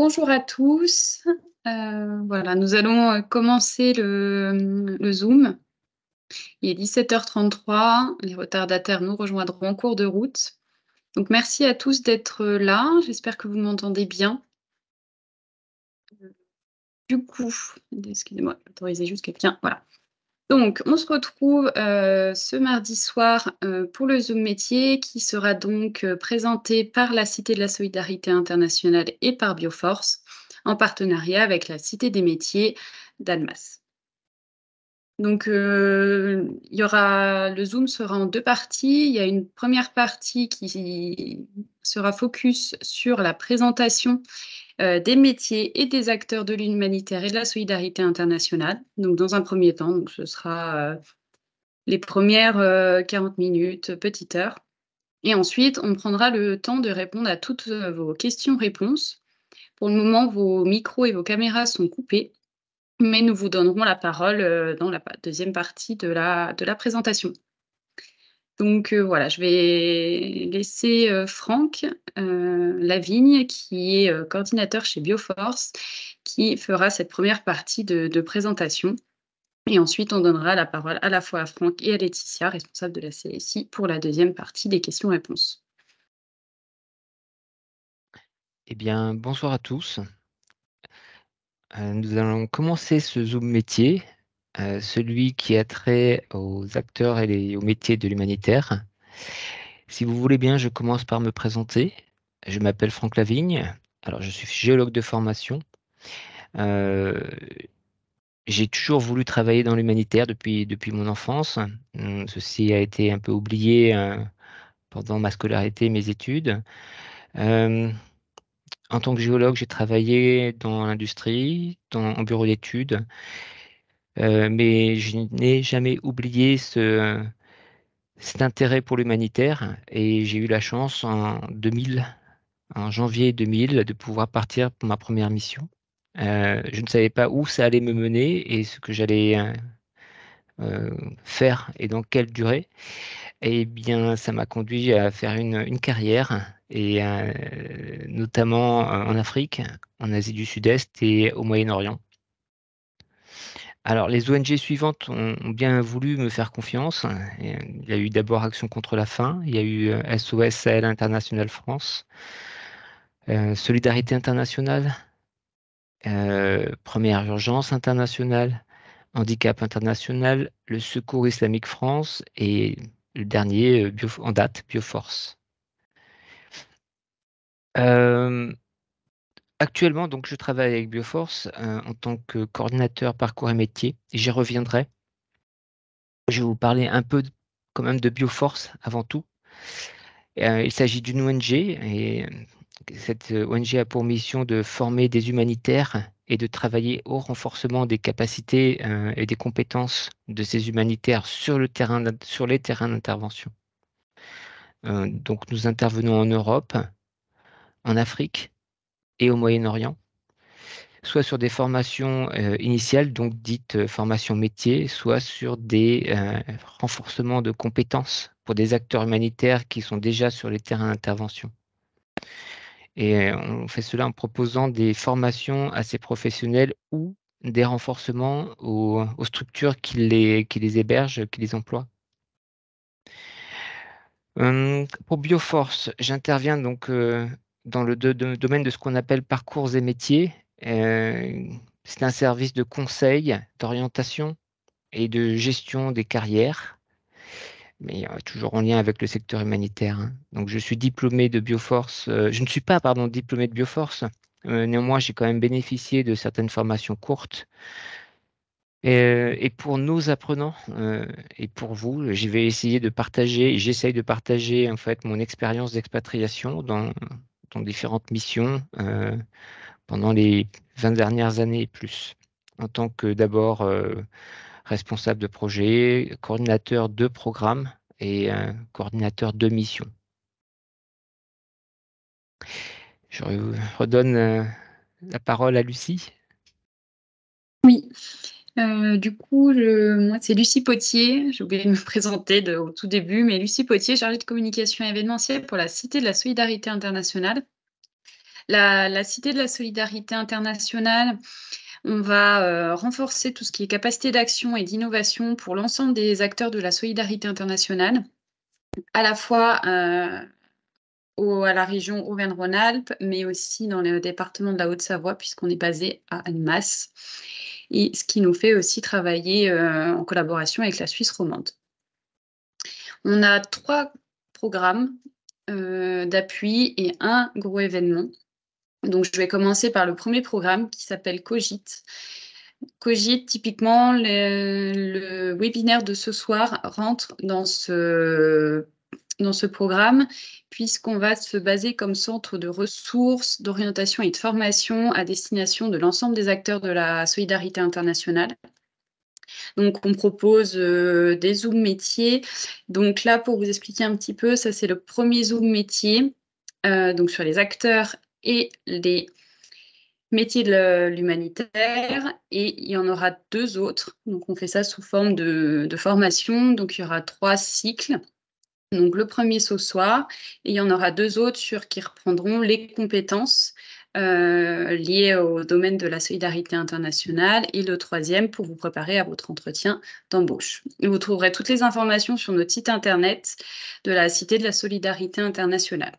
Bonjour à tous. Voilà, nous allons commencer le Zoom. Il est 17h33. Les retardataires nous rejoindront en cours de route. Donc, merci à tous d'être là. J'espère que vous m'entendez bien. Du coup, excusez-moi, autorisez juste quelqu'un. Voilà. Donc, on se retrouve ce mardi soir pour le Zoom métier qui sera donc présenté par la Cité de la Solidarité internationale et par Bioforce en partenariat avec la Cité des métiers d'Almas. Donc, le Zoom sera en deux parties. Il y a une première partie qui sera focus sur la présentation des métiers et des acteurs de l'humanitaire et de la solidarité internationale. Donc, dans un premier temps, donc, ce sera les premières 40 minutes, petite heure. Et ensuite, on prendra le temps de répondre à toutes vos questions-réponses. Pour le moment, vos micros et vos caméras sont coupés, mais nous vous donnerons la parole dans la deuxième partie de la présentation. Donc voilà, je vais laisser Franck Lavigne, qui est coordinateur chez Bioforce, qui fera cette première partie de présentation. Et ensuite, on donnera la parole à la fois à Franck et à Laetitia, responsable de la CSI, pour la deuxième partie des questions-réponses. Eh bien, bonsoir à tous. Nous allons commencer ce Zoom métier, celui qui a trait aux acteurs et aux métiers de l'humanitaire. Si vous voulez bien, je commence par me présenter. Je m'appelle Franck Lavigne. Alors, je suis géologue de formation. Euh, j'ai toujours voulu travailler dans l'humanitaire depuis mon enfance. Ceci a été un peu oublié pendant ma scolarité, mes études. Euh, En tant que géologue, j'ai travaillé dans l'industrie, en bureau d'études, mais je n'ai jamais oublié cet intérêt pour l'humanitaire et j'ai eu la chance en janvier 2000, de pouvoir partir pour ma première mission. Je ne savais pas où ça allait me mener et ce que j'allais faire et dans quelle durée. Eh bien, ça m'a conduit à faire une carrière, et notamment en Afrique, en Asie du Sud-Est et au Moyen-Orient. Alors, les ONG suivantes ont bien voulu me faire confiance. Il y a eu d'abord Action contre la faim, il y a eu SOS Sahel International France, Solidarité internationale, Première urgence internationale, Handicap international, le Secours islamique France et le dernier en date, Bioforce. Euh, Actuellement, donc, je travaille avec Bioforce en tant que coordinateur parcours et métier. J'y reviendrai. Je vais vous parler un peu quand même de Bioforce avant tout. Il s'agit d'une ONG et cette ONG a pour mission de former des humanitaires et de travailler au renforcement des capacités et des compétences de ces humanitaires sur les terrains d'intervention. Donc nous intervenons en Europe, en Afrique et au Moyen-Orient, soit sur des formations initiales, donc dites formations métiers, soit sur des renforcements de compétences pour des acteurs humanitaires qui sont déjà sur les terrains d'intervention. Et on fait cela en proposant des formations à ces professionnels ou des renforcements aux structures qui les hébergent, qui les emploient. Pour Bioforce, j'interviens donc dans le domaine de ce qu'on appelle parcours et métiers. C'est un service de conseil, d'orientation et de gestion des carrières, mais toujours en lien avec le secteur humanitaire, hein. Donc, je suis diplômé de Bioforce. Je ne suis pas, pardon, diplômé de Bioforce. Néanmoins, j'ai quand même bénéficié de certaines formations courtes. Et pour nos apprenants et pour vous, je vais essayer de partager, j'essaye de partager en fait mon expérience d'expatriation dans différentes missions pendant les 20 dernières années et plus, en tant que d'abord responsable de projet, coordinateur de programme et coordinateur de mission. Je redonne la parole à Lucie. Oui, du coup, moi, c'est Lucie Potier. J'ai oublié de me présenter au tout début, mais Lucie Potier, chargée de communication événementielle pour la Cité de la Solidarité internationale. La Cité de la solidarité internationale, on va renforcer tout ce qui est capacité d'action et d'innovation pour l'ensemble des acteurs de la solidarité internationale, à la fois à la région Auvergne-Rhône-Alpes, mais aussi dans le département de la Haute-Savoie, puisqu'on est basé à Annemasse, et ce qui nous fait aussi travailler en collaboration avec la Suisse romande. On a 3 programmes d'appui et un gros événement. Donc, je vais commencer par le premier programme qui s'appelle Cogite. Cogite, typiquement, le webinaire de ce soir rentre dans ce programme, puisqu'on va se baser comme centre de ressources, d'orientation et de formation à destination de l'ensemble des acteurs de la solidarité internationale. Donc, on propose des Zooms métiers. Donc là, pour vous expliquer un petit peu, ça, c'est le premier Zoom métier, donc sur les acteurs et les métiers de l'humanitaire. Et il y en aura 2 autres. Donc, on fait ça sous forme de formation. Donc, il y aura 3 cycles. Donc, le premier ce soir, et il y en aura 2 autres qui reprendront les compétences liées au domaine de la solidarité internationale, et le troisième pour vous préparer à votre entretien d'embauche. Vous trouverez toutes les informations sur notre site internet de la Cité de la solidarité internationale.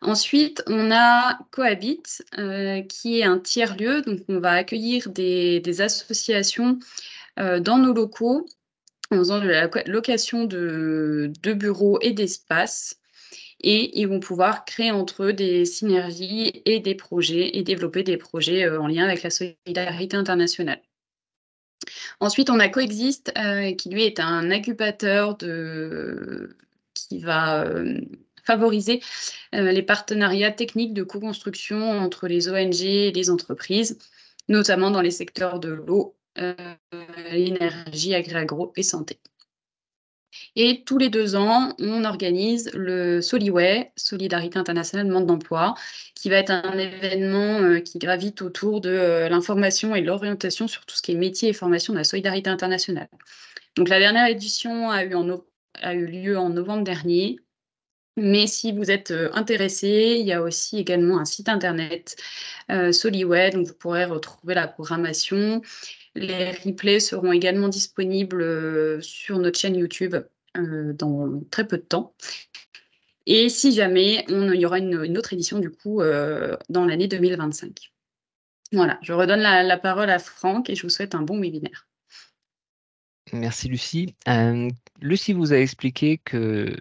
Ensuite, on a Cohabit, qui est un tiers-lieu. Donc, on va accueillir des associations dans nos locaux, en faisant de la location de bureaux et d'espaces. Et ils vont pouvoir créer entre eux des synergies et des projets, et développer des projets en lien avec la solidarité internationale. Ensuite, on a Coexist, qui lui est un incubateur qui va favoriser les partenariats techniques de co-construction entre les ONG et les entreprises, notamment dans les secteurs de l'eau, l'énergie, agri-agro et santé. Et tous les 2 ans, on organise le Soliway, Solidarité internationale demande d'emploi, qui va être un événement qui gravite autour de l'information et de l'orientation sur tout ce qui est métier et formation de la solidarité internationale. Donc la dernière édition a eu lieu en novembre dernier. Mais si vous êtes intéressé, il y a aussi également un site internet, Soliway, donc vous pourrez retrouver la programmation. Les replays seront également disponibles sur notre chaîne YouTube dans très peu de temps. Et si jamais, il y aura une autre édition du coup dans l'année 2025. Voilà, je redonne la parole à Franck et je vous souhaite un bon webinaire. Merci Lucie. Lucie vous a expliqué que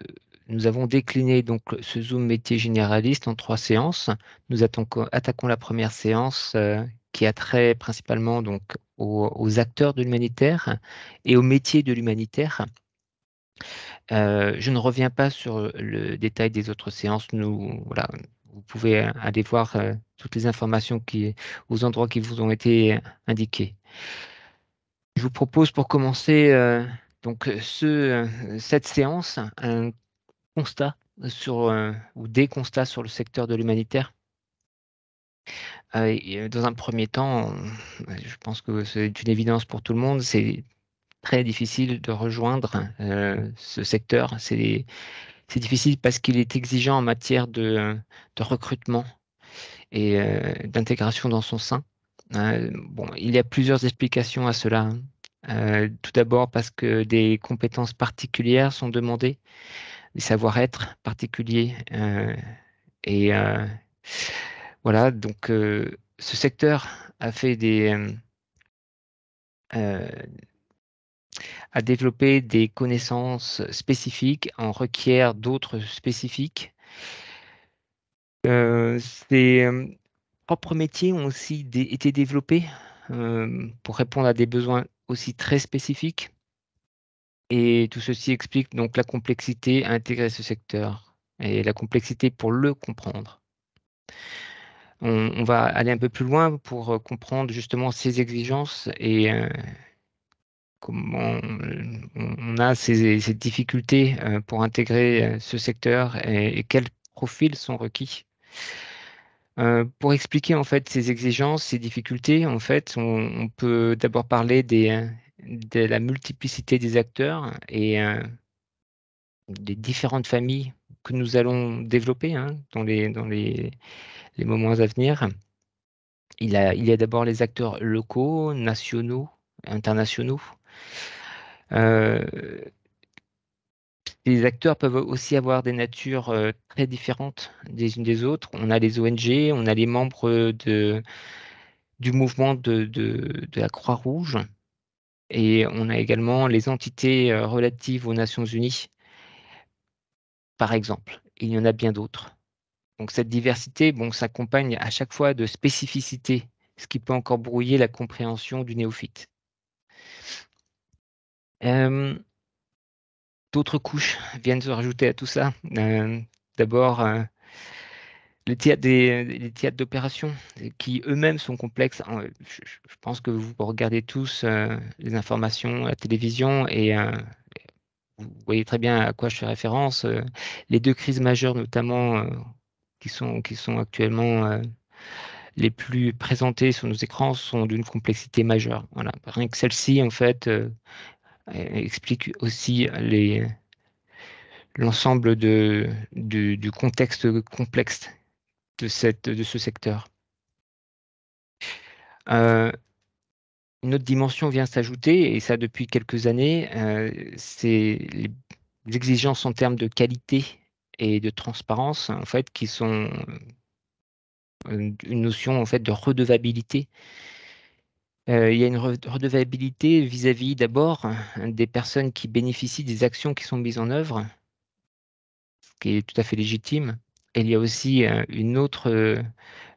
nous avons décliné donc ce Zoom métier généraliste en 3 séances. Nous attaquons la première séance qui a trait principalement donc aux acteurs de l'humanitaire et aux métiers de l'humanitaire. Je ne reviens pas sur le détail des autres séances. Voilà, vous pouvez aller voir toutes les informations aux endroits qui vous ont été indiqués. Je vous propose pour commencer donc cette séance un constat ou des constats sur le secteur de l'humanitaire. Dans un premier temps, je pense que c'est une évidence pour tout le monde, c'est très difficile de rejoindre ce secteur. C'est difficile parce qu'il est exigeant en matière de recrutement et d'intégration dans son sein. Bon, il y a plusieurs explications à cela. Tout d'abord parce que des compétences particulières sont demandées, des savoir-être particuliers. Et voilà, donc ce secteur a a développé des connaissances spécifiques, en requiert d'autres spécifiques. Ses propres métiers ont aussi été développés pour répondre à des besoins aussi très spécifiques. Et tout ceci explique donc la complexité à intégrer ce secteur et la complexité pour le comprendre. On va aller un peu plus loin pour comprendre justement ces exigences et comment on a ces difficultés pour intégrer ce secteur et quels profils sont requis. Pour expliquer en fait ces exigences, ces difficultés, en fait, on peut d'abord parler de la multiplicité des acteurs et des différentes familles que nous allons développer dans les moments à venir. Il y a d'abord les acteurs locaux, nationaux, internationaux. Les acteurs peuvent aussi avoir des natures très différentes des unes des autres. On a les ONG, on a les membres du mouvement de la Croix-Rouge, et on a également les entités relatives aux Nations Unies, par exemple. Il y en a bien d'autres. Donc cette diversité, s'accompagne à chaque fois de spécificités, ce qui peut encore brouiller la compréhension du néophyte. D'autres couches viennent se rajouter à tout ça. D'abord, les théâtres d'opération, qui eux-mêmes sont complexes. Je pense que vous regardez tous les informations à la télévision, et vous voyez très bien à quoi je fais référence. Les deux crises majeures, notamment, qui sont actuellement les plus présentées sur nos écrans, sont d'une complexité majeure. Voilà. Rien que celle-ci, en fait, explique aussi l'ensemble du contexte complexe de ce secteur. Une autre dimension vient s'ajouter, et ça depuis quelques années, c'est les exigences en termes de qualité et de transparence, en fait, qui sont une notion, en fait, de redevabilité. Il y a une redevabilité vis-à-vis d'abord des personnes qui bénéficient des actions qui sont mises en œuvre, ce qui est tout à fait légitime. Et il y a aussi une autre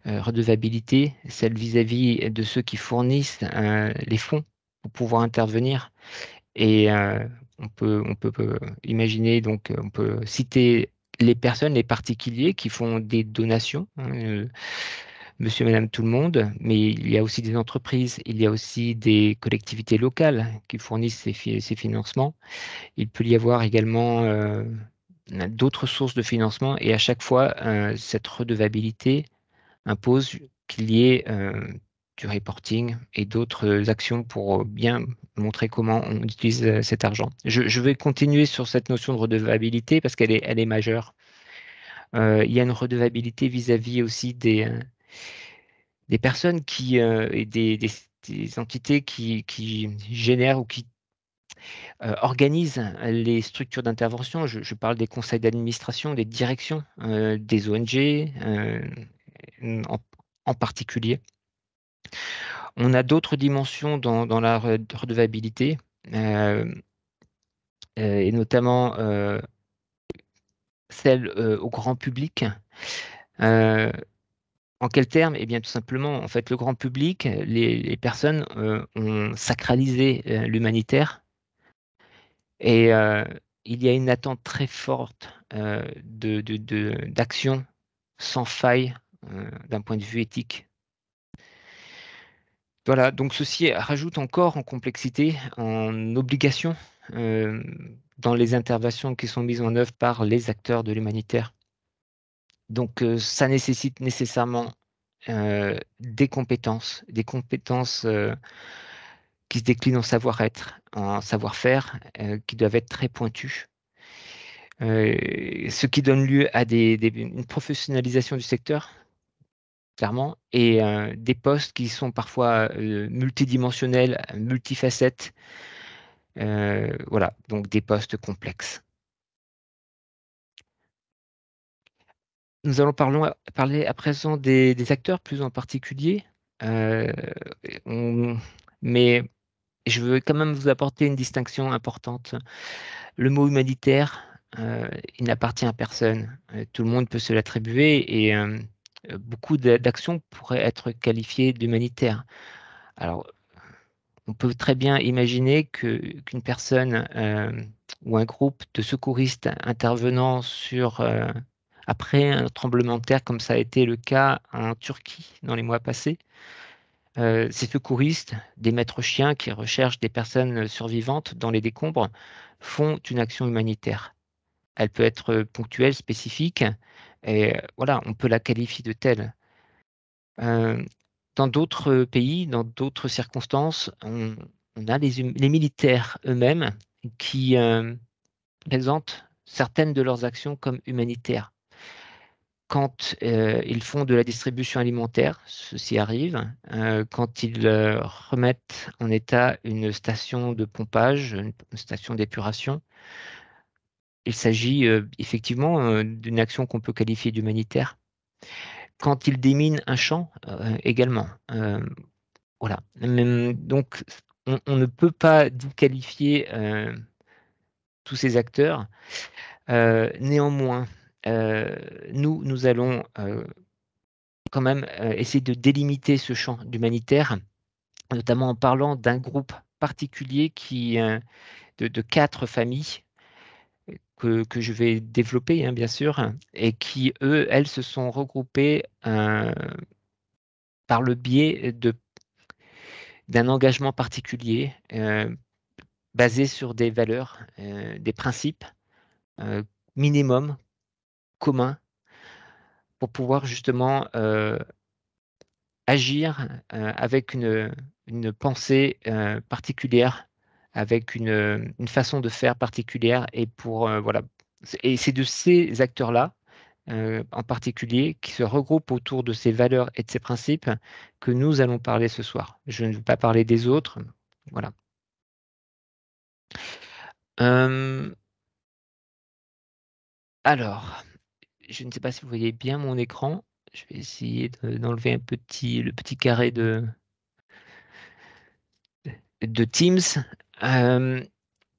redevabilité, celle vis-à-vis de ceux qui fournissent les fonds pour pouvoir intervenir. Et on peut imaginer, donc on peut citer les personnes, les particuliers qui font des donations, monsieur, madame, tout le monde, mais il y a aussi des entreprises, il y a aussi des collectivités locales qui fournissent ces financements. Il peut y avoir également d'autres sources de financement, et à chaque fois, cette redevabilité impose qu'il y ait du reporting et d'autres actions pour bien montrer comment on utilise cet argent. Je vais continuer sur cette notion de redevabilité parce qu'elle est majeure. Il y a une redevabilité vis-à-vis aussi des personnes et des entités qui génèrent ou qui organisent les structures d'intervention. Je parle des conseils d'administration, des directions, des ONG en particulier. On a d'autres dimensions dans la redevabilité, et notamment celle au grand public. En quels termes? Eh bien, tout simplement, en fait, le grand public, les personnes ont sacralisé l'humanitaire, et il y a une attente très forte d'action sans faille d'un point de vue éthique. Voilà, donc ceci rajoute encore en complexité, en obligation, dans les interventions qui sont mises en œuvre par les acteurs de l'humanitaire. Donc ça nécessite nécessairement des compétences qui se déclinent en savoir-être, en savoir-faire, qui doivent être très pointus. Ce qui donne lieu à une professionnalisation du secteur, clairement, et des postes qui sont parfois multidimensionnels, multifacettes. Voilà, donc des postes complexes. Nous allons parler à présent des acteurs plus en particulier, mais je veux quand même vous apporter une distinction importante. Le mot humanitaire, il n'appartient à personne. Tout le monde peut se l'attribuer, et beaucoup d'actions pourraient être qualifiées d'humanitaires. Alors, on peut très bien imaginer qu'une personne ou un groupe de secouristes intervenant après un tremblement de terre, comme ça a été le cas en Turquie dans les mois passés, ces secouristes, des maîtres chiens qui recherchent des personnes survivantes dans les décombres, font une action humanitaire. Elle peut être ponctuelle, spécifique, et voilà, on peut la qualifier de telle. Dans d'autres pays, dans d'autres circonstances, on a les militaires eux-mêmes qui présentent certaines de leurs actions comme humanitaires. Quand ils font de la distribution alimentaire, ceci arrive. Quand ils remettent en état une station de pompage, une station d'épuration, il s'agit effectivement d'une action qu'on peut qualifier d'humanitaire. Quand ils déminent un champ, également. Voilà. Donc, on ne peut pas qualifier tous ces acteurs. Néanmoins, nous allons quand même essayer de délimiter ce champ d'humanitaire, notamment en parlant d'un groupe particulier de 4 familles que je vais développer, hein, bien sûr, et qui, elles, se sont regroupées par le biais d'un engagement particulier basé sur des valeurs, des principes minimum communs pour pouvoir justement agir avec une pensée particulière, avec une façon de faire particulière. Et voilà. Et c'est de ces acteurs-là, en particulier, qui se regroupent autour de ces valeurs et de ces principes que nous allons parler ce soir. Je ne vais pas parler des autres. Voilà. Alors, je ne sais pas si vous voyez bien mon écran. Je vais essayer d'enlever le petit carré de Teams.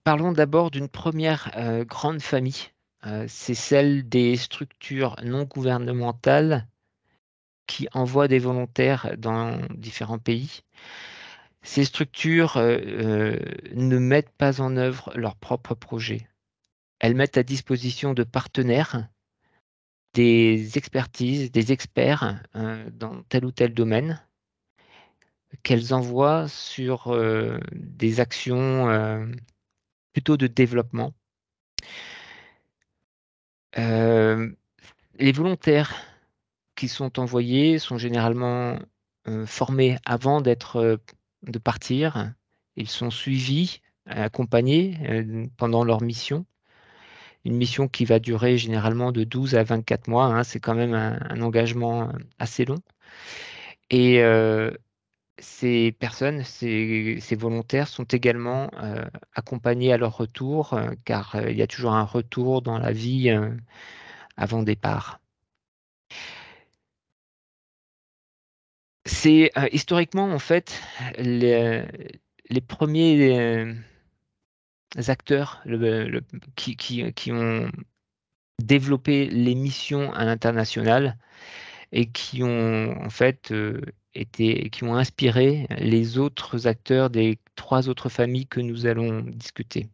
Parlons d'abord d'une première grande famille. C'est celle des structures non gouvernementales qui envoient des volontaires dans différents pays. Ces structures ne mettent pas en œuvre leurs propres projets. Elles mettent à disposition de partenaires des expertises, des experts dans tel ou tel domaine qu'elles envoient sur des actions plutôt de développement. Les volontaires qui sont envoyés sont généralement formés avant de partir. Ils sont suivis, accompagnés pendant leur mission. Une mission qui va durer généralement de 12 à 24 mois. Hein, c'est quand même un engagement assez long. Et ces personnes, ces volontaires sont également accompagnés à leur retour, car il y a toujours un retour dans la vie avant départ. C'est historiquement, en fait, les premiers acteurs qui ont développé les missions à l'international et qui ont en fait qui ont inspiré les autres acteurs des 3 autres familles que nous allons discuter.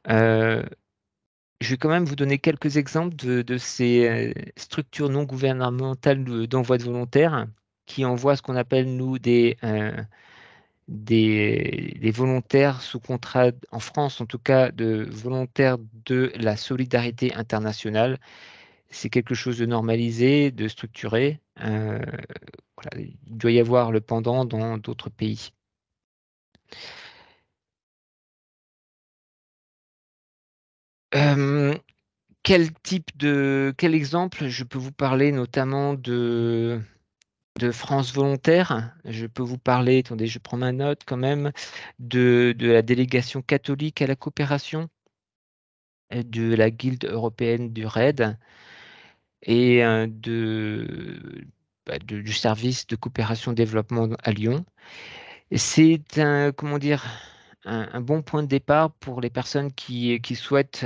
Je vais quand même vous donner quelques exemples de ces structures non gouvernementales d'envoi de volontaires qui envoient ce qu'on appelle, nous, des volontaires sous contrat, en France en tout cas, de volontaires de la solidarité internationale. C'est quelque chose de normalisé, de structuré. Voilà, il doit y avoir le pendant dans d'autres pays. Quel exemple? Je peux vous parler notamment de France Volontaire. Je peux vous parler, attendez, je prends ma note quand même, de la délégation catholique à la coopération, de la Guilde européenne du RAID et du service de coopération développement à Lyon. C'est comment dire, un bon point de départ pour les personnes qui souhaitent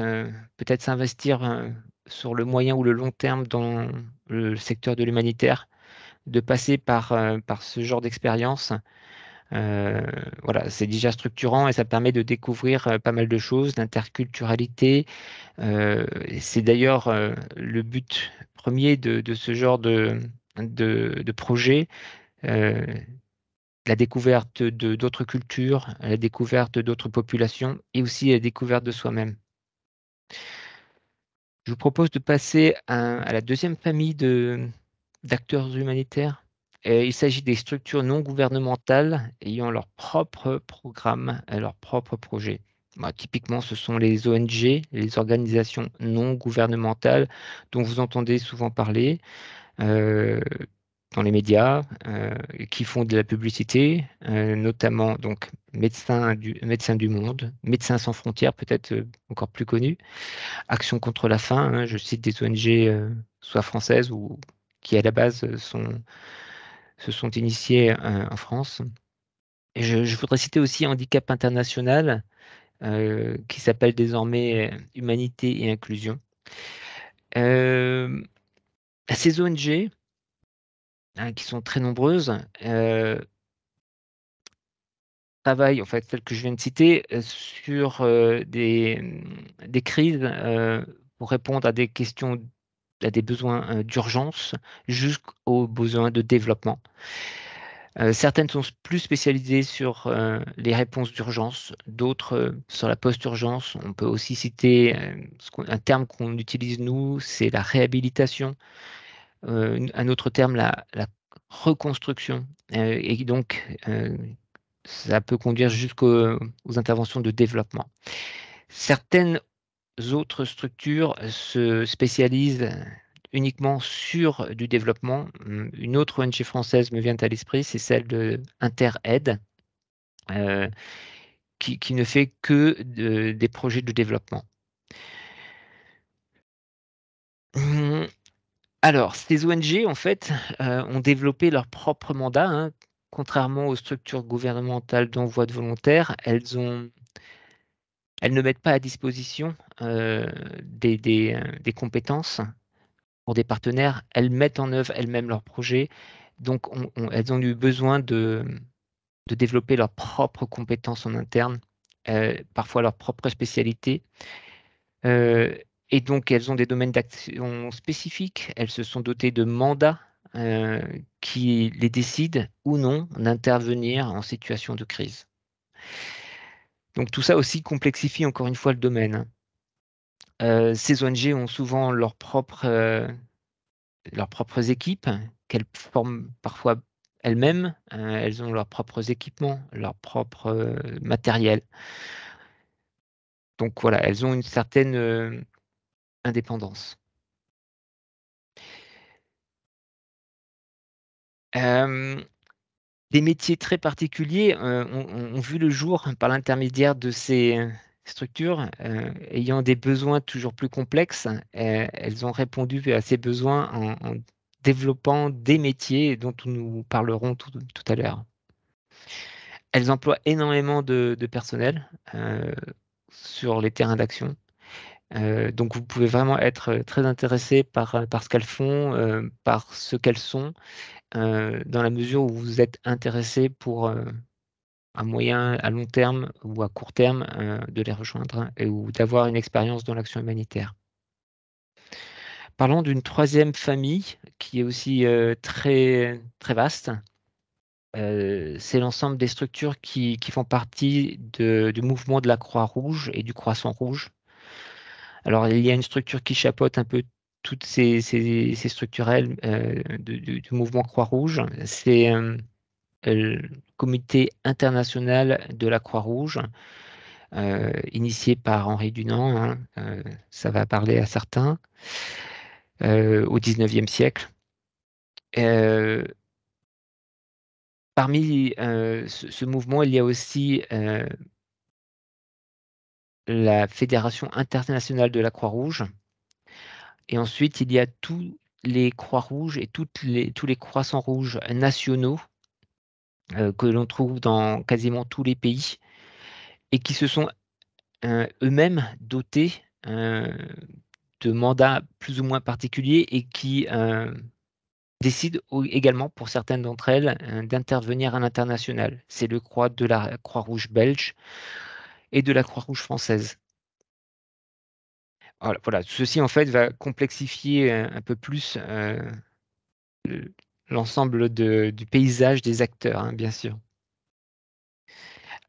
peut-être s'investir sur le moyen ou le long terme dans le secteur de l'humanitaire, de passer par ce genre d'expérience. Voilà, c'est déjà structurant et ça permet de découvrir pas mal de choses, d'interculturalité. C'est d'ailleurs le but premier de ce genre de projet. La découverte d'autres cultures, la découverte d'autres populations et aussi la découverte de soi-même. Je vous propose de passer à la deuxième famille d'acteurs humanitaires. Il s'agit des structures non gouvernementales ayant leur propre programme, leur propre projet. Typiquement, ce sont les ONG, les organisations non gouvernementales dont vous entendez souvent parler dans les médias, qui font de la publicité, notamment donc Médecins du Monde, Médecins sans frontières, peut-être encore plus connu, Action contre la faim, hein, je cite des ONG soit françaises ou qui à la base se sont initiées en France. Et je voudrais citer aussi Handicap International, qui s'appelle désormais Humanité et Inclusion. Ces ONG, hein, qui sont très nombreuses, travaillent, en fait, celles que je viens de citer, sur des crises pour répondre à des questions, à des besoins d'urgence jusqu'aux besoins de développement. Certaines sont plus spécialisées sur les réponses d'urgence, d'autres sur la post-urgence. On peut aussi citer un terme qu'on utilise nous, c'est la réhabilitation. Un autre terme, la reconstruction. Et donc, ça peut conduire jusqu'aux interventions de développement. Certaines autres structures se spécialisent uniquement sur du développement. Une autre ONG française me vient à l'esprit, c'est celle de InterAid, qui ne fait que des projets de développement. Alors, ces ONG, en fait, ont développé leur propre mandat, hein. Contrairement aux structures gouvernementales d'envoi de volontaires, elles ne mettent pas à disposition des compétences pour des partenaires. Elles mettent en œuvre elles-mêmes leurs projets. Donc, elles ont eu besoin de développer leurs propres compétences en interne, parfois leur propre spécialité. Et donc, elles ont des domaines d'action spécifiques. Elles se sont dotées de mandats qui les décident ou non d'intervenir en situation de crise. Donc, tout ça aussi complexifie encore une fois le domaine. Ces ONG ont souvent leurs propres équipes qu'elles forment parfois elles-mêmes. Elles ont leurs propres équipements, leur propre matériel. Donc voilà, elles ont une certaine indépendance. Des métiers très particuliers ont vu le jour par l'intermédiaire de ces structures, ayant des besoins toujours plus complexes. Elles ont répondu à ces besoins en développant des métiers dont nous parlerons tout à l'heure. Elles emploient énormément de personnel sur les terrains d'action. Donc vous pouvez vraiment être très intéressé par ce qu'elles font, par ce qu'elles sont, dans la mesure où vous êtes intéressé pour à moyen, à long terme ou à court terme de les rejoindre ou d'avoir une expérience dans l'action humanitaire. Parlons d'une troisième famille qui est aussi très, très vaste. C'est l'ensemble des structures qui font partie du mouvement de la Croix-Rouge et du Croissant Rouge. Alors, il y a une structure qui chapeaute un peu toutes ces structurelles du mouvement Croix-Rouge. C'est le Comité international de la Croix-Rouge, initié par Henri Dunant, hein, ça va parler à certains, au XIXe siècle. Parmi ce mouvement, il y a aussi la Fédération internationale de la Croix-Rouge. Et ensuite, il y a tous les Croix-Rouges et tous les Croissants Rouges nationaux que l'on trouve dans quasiment tous les pays et qui se sont eux-mêmes dotés de mandats plus ou moins particuliers et qui décident également, pour certaines d'entre elles, d'intervenir à l'international. C'est le cas de la Croix-Rouge belge et de la Croix-Rouge française. Voilà, ceci en fait va complexifier un peu plus l'ensemble du paysage des acteurs, hein, bien sûr.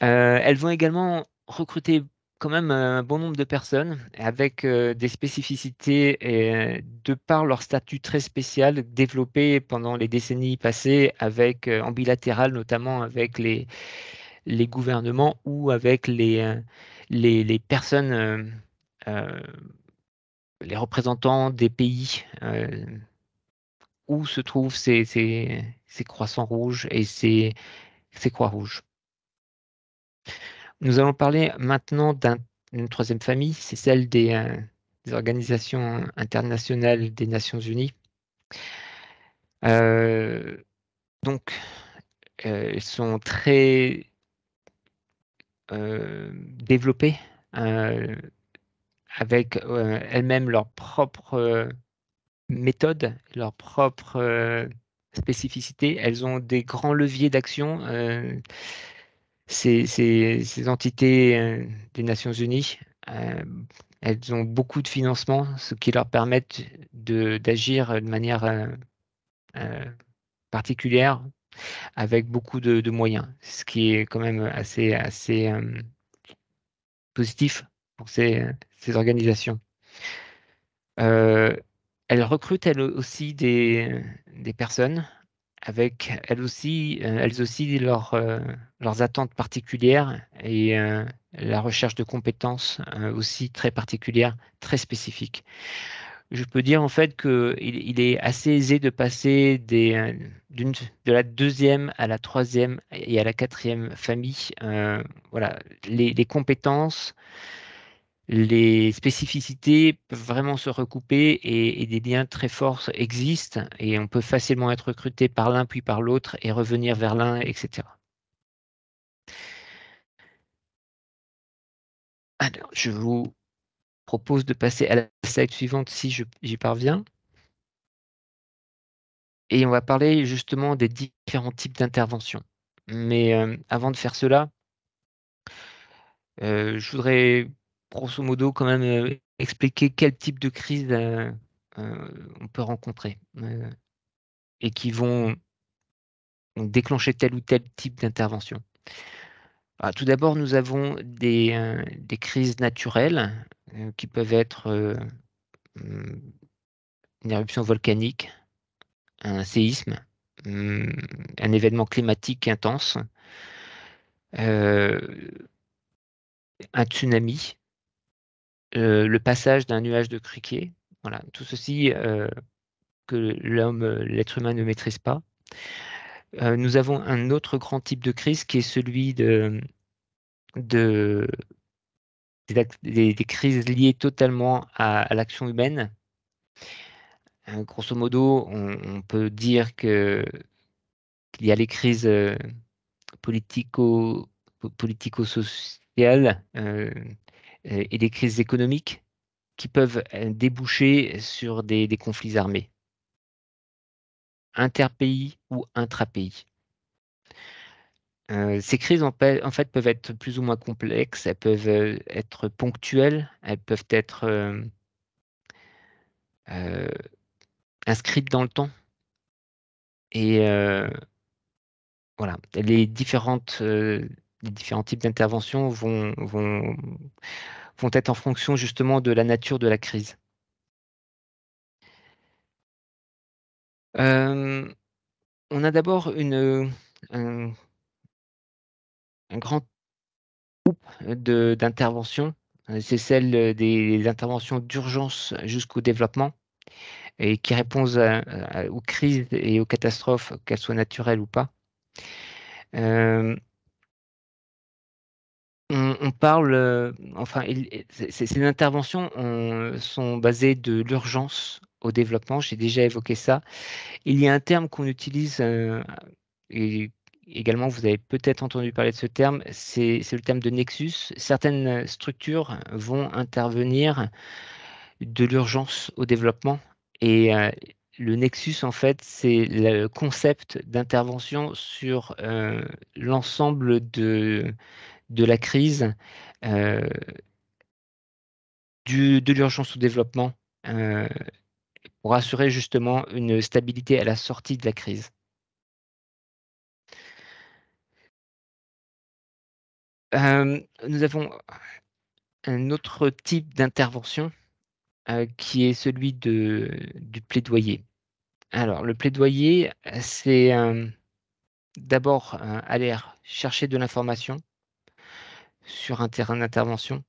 Elles vont également recruter quand même un bon nombre de personnes avec des spécificités de par leur statut très spécial développé pendant les décennies passées en bilatéral, notamment avec les gouvernements ou avec les les personnes, les représentants des pays où se trouvent ces croissants rouges et ces croix rouges. Nous allons parler maintenant d'une troisième famille, c'est celle des organisations internationales des Nations Unies. Donc, elles sont très développées, avec elles-mêmes leurs propres méthodes, leurs propres spécificités. Elles ont des grands leviers d'action. Ces entités des Nations Unies, elles ont beaucoup de financement, ce qui leur permet d'agir de manière particulière avec beaucoup de moyens, ce qui est quand même assez positif pour ces organisations. Elles recrutent elles aussi des personnes avec elles aussi leurs attentes particulières et la recherche de compétences aussi très particulières, très spécifiques. Je peux dire en fait qu'il est assez aisé de passer de la deuxième à la troisième et à la quatrième famille. Voilà, les compétences, les spécificités peuvent vraiment se recouper et des liens très forts existent et on peut facilement être recruté par l'un puis par l'autre et revenir vers l'un, etc. Alors, je vous propose de passer à la slide suivante si j'y parviens. Et on va parler justement des différents types d'interventions. Mais avant de faire cela, je voudrais grosso modo quand même expliquer quel type de crise on peut rencontrer et qui vont déclencher tel ou tel type d'intervention. Tout d'abord, nous avons des crises naturelles qui peuvent être une éruption volcanique, un séisme, un événement climatique intense, euh, un tsunami, le passage d'un nuage de criquet. Voilà, tout ceci que l'être humain ne maîtrise pas. Nous avons un autre grand type de crise qui est celui de- des crises liées totalement à l'action humaine. Grosso modo, on peut dire qu'il y a les crises politico, politico-sociales et des crises économiques qui peuvent déboucher sur des conflits armés, interpays ou intrapays. Ces crises, en fait, peuvent être plus ou moins complexes, elles peuvent être ponctuelles, elles peuvent être euh, inscrites dans le temps. Et voilà, les différents types d'interventions vont être en fonction justement de la nature de la crise. On a d'abord un, un grand d'interventions. C'est celle des interventions d'urgence jusqu'au développement et qui répondent aux crises et aux catastrophes, qu'elles soient naturelles ou pas. Euh, on parle, enfin, ces interventions sont basées de l'urgence au développement. J'ai déjà évoqué ça. Il y a un terme qu'on utilise, et également vous avez peut-être entendu parler de ce terme, c'est le terme de nexus. Certaines structures vont intervenir de l'urgence au développement. Et le nexus, en fait, c'est le concept d'intervention sur l'ensemble de la crise, euh, de l'urgence au développement, euh, pour assurer justement une stabilité à la sortie de la crise. Nous avons un autre type d'intervention qui est celui du plaidoyer. Alors, le plaidoyer, c'est d'abord aller chercher de l'information sur un terrain d'intervention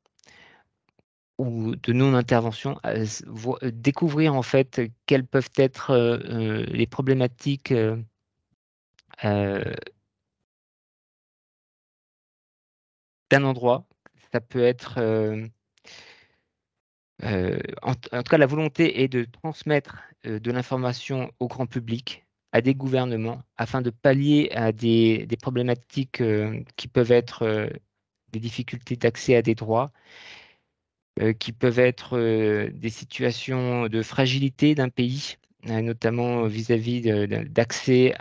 ou de non-intervention, découvrir en fait quelles peuvent être les problématiques d'un endroit. Ça peut être, en tout cas, la volonté est de transmettre de l'information au grand public, à des gouvernements, afin de pallier à des problématiques qui peuvent être des difficultés d'accès à des droits, qui peuvent être des situations de fragilité d'un pays, notamment vis-à-vis d'accès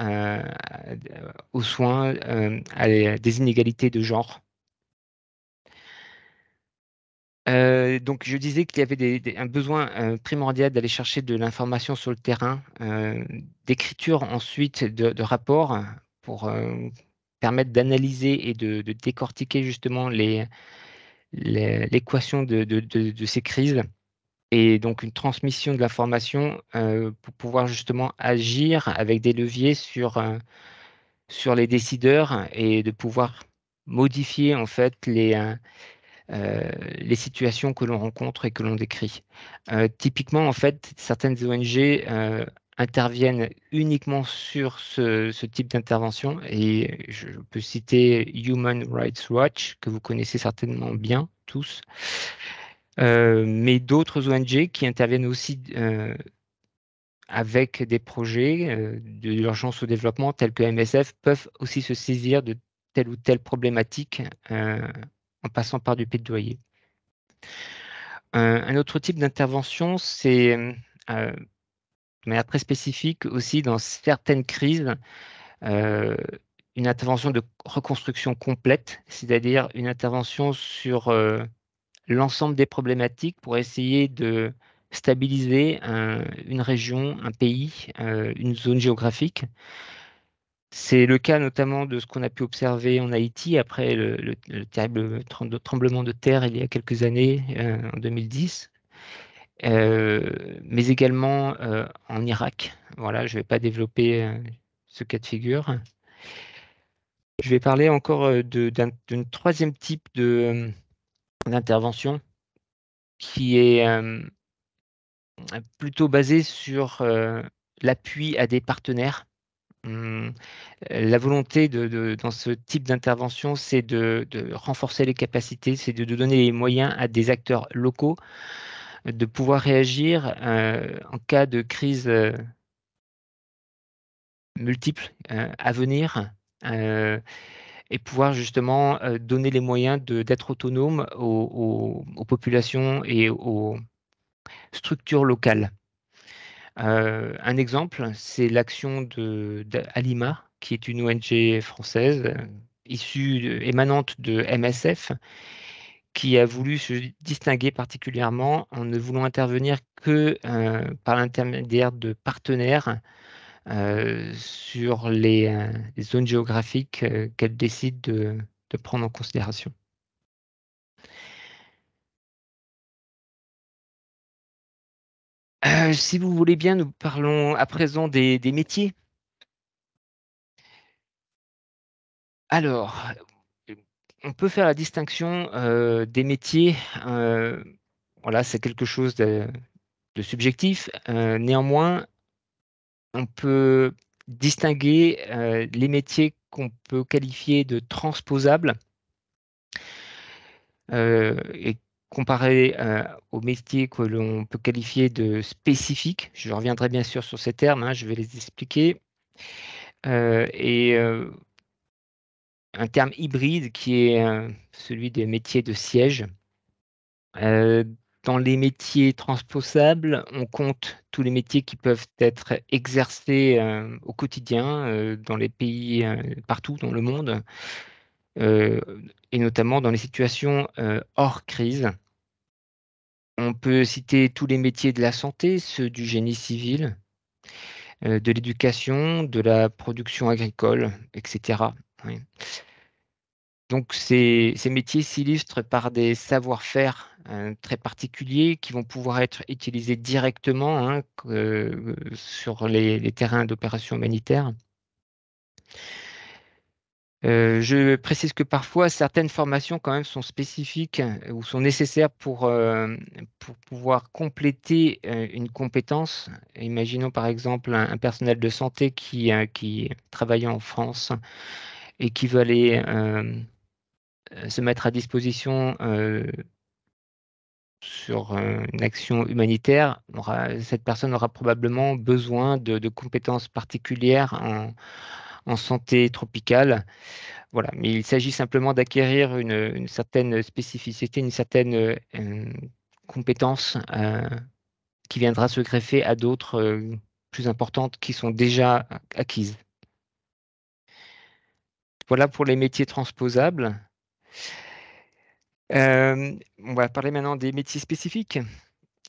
aux soins, à des inégalités de genre. Donc, je disais qu'il y avait un besoin primordial d'aller chercher de l'information sur le terrain, d'écriture ensuite de rapports pour permettre d'analyser et de décortiquer justement l'équation de ces crises, et donc une transmission de l'information pour pouvoir justement agir avec des leviers sur les décideurs et de pouvoir modifier en fait les situations que l'on rencontre et que l'on décrit. Typiquement, en fait, certaines ONG interviennent uniquement sur ce type d'intervention, et je peux citer Human Rights Watch, que vous connaissez certainement bien tous, mais d'autres ONG qui interviennent aussi avec des projets de l'urgence au développement tels que MSF peuvent aussi se saisir de telle ou telle problématique en passant par du plaidoyer. Un autre type d'intervention, c'est de manière très spécifique aussi dans certaines crises, euh, une intervention de reconstruction complète, c'est-à-dire une intervention sur l'ensemble des problématiques pour essayer de stabiliser une région, un pays, une zone géographique. C'est le cas notamment de ce qu'on a pu observer en Haïti après le terrible tremblement de terre il y a quelques années, en 2010. Mais également en Irak. Voilà, je ne vais pas développer ce cas de figure. Je vais parler encore d'un troisième type d'intervention qui est plutôt basé sur l'appui à des partenaires. La volonté dans ce type d'intervention, c'est de renforcer les capacités, c'est de donner les moyens à des acteurs locaux de pouvoir réagir en cas de crise multiples à venir, et pouvoir justement donner les moyens d'être autonome aux populations et aux structures locales. Un exemple, c'est l'action d'Alima, qui est une ONG française émanante de MSF, qui a voulu se distinguer particulièrement en ne voulant intervenir que par l'intermédiaire de partenaires sur les zones géographiques qu'elle décide de prendre en considération. Si vous voulez bien, nous parlons à présent des métiers. Alors, on peut faire la distinction des métiers. Voilà, c'est quelque chose de subjectif. Néanmoins, on peut distinguer les métiers qu'on peut qualifier de transposables et comparer aux métiers que l'on peut qualifier de spécifiques. Je reviendrai bien sûr sur ces termes, hein, je vais les expliquer. Et un terme hybride qui est celui des métiers de siège. Dans les métiers transposables, on compte tous les métiers qui peuvent être exercés au quotidien dans les pays partout dans le monde, euh, et notamment dans les situations hors crise. On peut citer tous les métiers de la santé, ceux du génie civil, de l'éducation, de la production agricole, etc. Oui. Donc ces métiers s'illustrent par des savoir-faire très particuliers qui vont pouvoir être utilisés directement, hein, sur les terrains d'opérations humanitaires. Je précise que parfois, certaines formations quand même sont spécifiques ou sont nécessaires pour pouvoir compléter une compétence. Imaginons par exemple un personnel de santé qui travaille en France et qui veut aller se mettre à disposition sur une action humanitaire. Cette personne aura probablement besoin de compétences particulières en santé tropicale. Voilà, mais il s'agit simplement d'acquérir une certaine spécificité, une certaine compétence qui viendra se greffer à d'autres plus importantes qui sont déjà acquises. Voilà pour les métiers transposables. On va parler maintenant des métiers spécifiques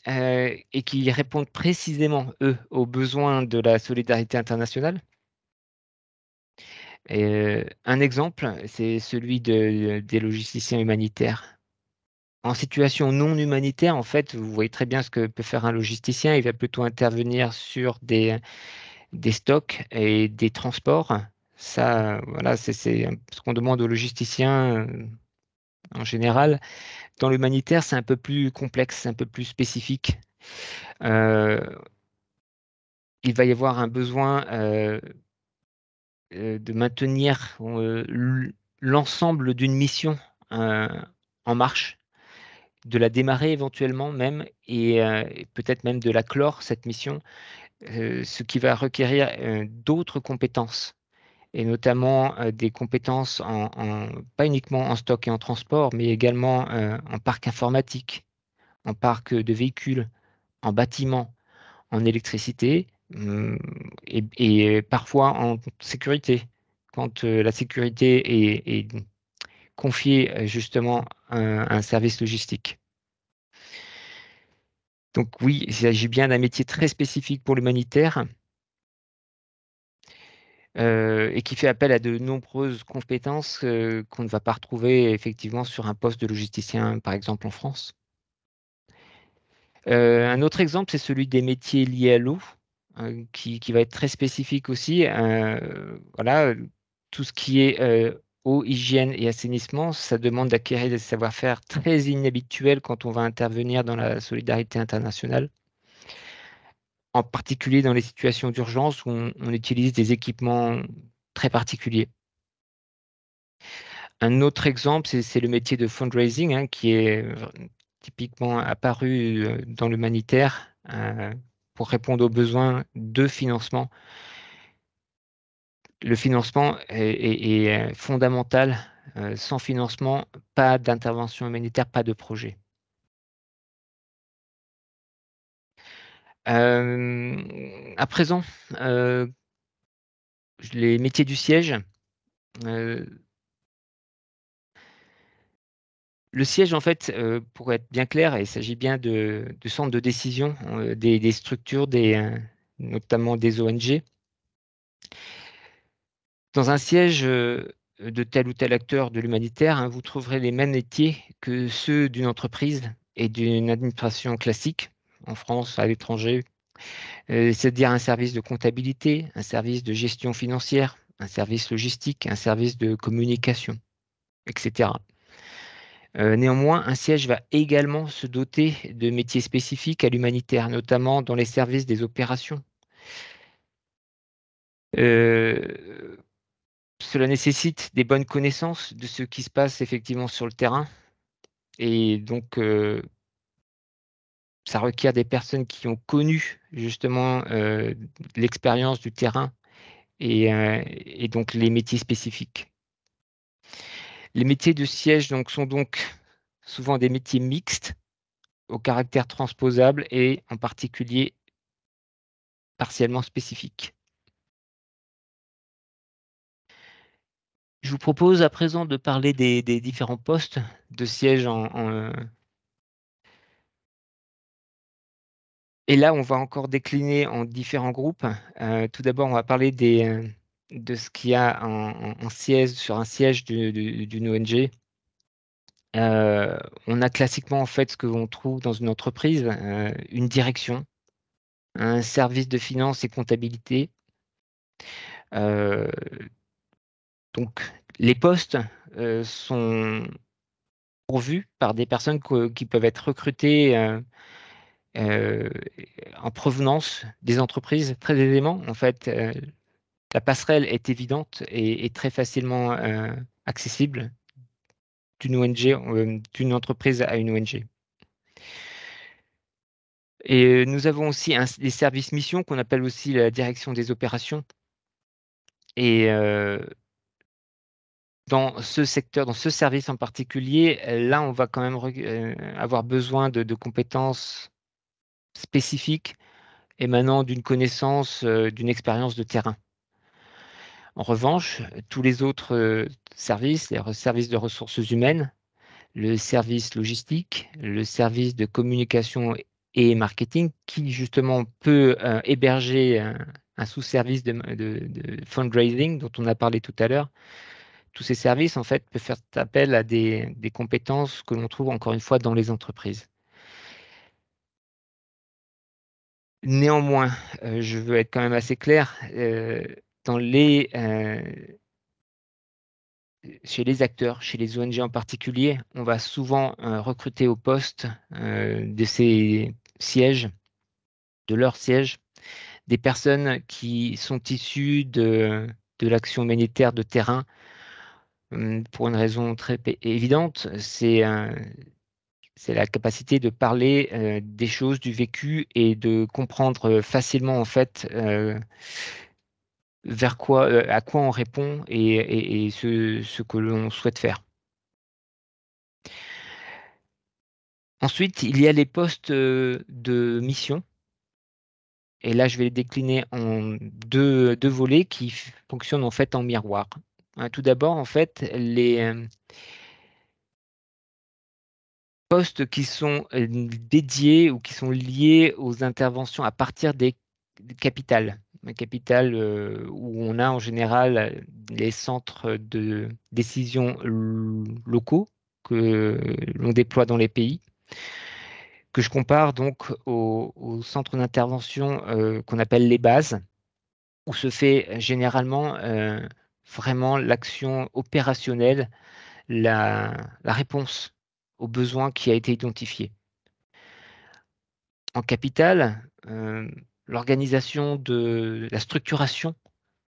et qui répondent précisément, eux, aux besoins de la solidarité internationale. Un exemple, c'est celui des logisticiens humanitaires. En situation non humanitaire, en fait, vous voyez très bien ce que peut faire un logisticien. Il va plutôt intervenir sur des stocks et des transports. Ça, voilà, c'est ce qu'on demande aux logisticiens en général. Dans l'humanitaire, c'est un peu plus complexe, c'est un peu plus spécifique. Euh, il va y avoir un besoin de maintenir l'ensemble d'une mission euh, en marche, de la démarrer éventuellement même, et peut-être même de la clore, cette mission, ce qui va requérir d'autres compétences, et notamment des compétences pas uniquement en stock et en transport, mais également en parc informatique, en parc de véhicules, en bâtiment, en électricité, et parfois en sécurité. Quand la sécurité est confiée justement à un service logistique. Donc oui, il s'agit bien d'un métier très spécifique pour l'humanitaire et qui fait appel à de nombreuses compétences qu'on ne va pas retrouver effectivement sur un poste de logisticien, par exemple en France. Un autre exemple, c'est celui des métiers liés à l'eau, qui va être très spécifique aussi. Voilà, tout ce qui est eau, hygiène et assainissement, ça demande d'acquérir des savoir-faire très inhabituels quand on va intervenir dans la solidarité internationale, en particulier dans les situations d'urgence où on utilise des équipements très particuliers. Un autre exemple, c'est le métier de fundraising, hein, qui est typiquement apparu dans l'humanitaire pour répondre aux besoins de financement. Le financement est fondamental. Sans financement, pas d'intervention humanitaire, pas de projet. À présent, les métiers du siège. Le siège, en fait, pour être bien clair, il s'agit bien de centres de décision des structures, notamment des ONG. Dans un siège de tel ou tel acteur de l'humanitaire, hein, vous trouverez les mêmes métiers que ceux d'une entreprise et d'une administration classique, en France, à l'étranger, c'est-à-dire un service de comptabilité, un service de gestion financière, un service logistique, un service de communication, etc. Néanmoins, un siège va également se doter de métiers spécifiques à l'humanitaire, notamment dans les services des opérations. Cela nécessite des bonnes connaissances de ce qui se passe effectivement sur le terrain, et donc ça requiert des personnes qui ont connu justement l'expérience du terrain et donc les métiers spécifiques. Les métiers de siège sont donc souvent des métiers mixtes au caractère transposable et en particulier partiellement spécifiques. Je vous propose à présent de parler des différents postes de siège et là, on va encore décliner en différents groupes. Tout d'abord, on va parler de ce qu'il y a en siège, sur un siège d'une ONG. On a classiquement en fait ce que l'on trouve dans une entreprise, une direction, un service de finance et comptabilité, donc Les postes sont pourvus par des personnes qui peuvent être recrutées euh, en provenance des entreprises très aisément. En fait, la passerelle est évidente et très facilement accessible d'une ONG, d'une entreprise à une ONG. Et nous avons aussi des services missions qu'on appelle aussi la direction des opérations. Et dans ce secteur, dans ce service en particulier, là, on va quand même avoir besoin de compétences spécifiques émanant d'une connaissance, d'une expérience de terrain. En revanche, tous les autres services, les services de ressources humaines, le service logistique, le service de communication et marketing, qui justement peut héberger un sous-service de fundraising dont on a parlé tout à l'heure. Tous ces services, en fait, peuvent faire appel à des compétences que l'on trouve encore une fois dans les entreprises. Néanmoins, je veux être quand même assez clair, dans chez les acteurs, chez les ONG en particulier, on va souvent recruter au poste de ces sièges, de leurs sièges, des personnes qui sont issues de l'action humanitaire de terrain pour une raison très évidente, c'est la capacité de parler des choses, du vécu et de comprendre facilement en fait à quoi on répond et ce que l'on souhaite faire. Ensuite, il y a les postes de mission. Et là, je vais les décliner en deux volets qui fonctionnent en fait en miroir. Tout d'abord, en fait, les postes qui sont dédiés ou qui sont liés aux interventions à partir des capitales. Capitales où on a en général les centres de décision locaux que l'on déploie dans les pays, que je compare donc aux centres d'intervention qu'on appelle les bases, où se fait généralement vraiment l'action opérationnelle, la réponse aux besoins qui a été identifié. En capitale, l'organisation de la structuration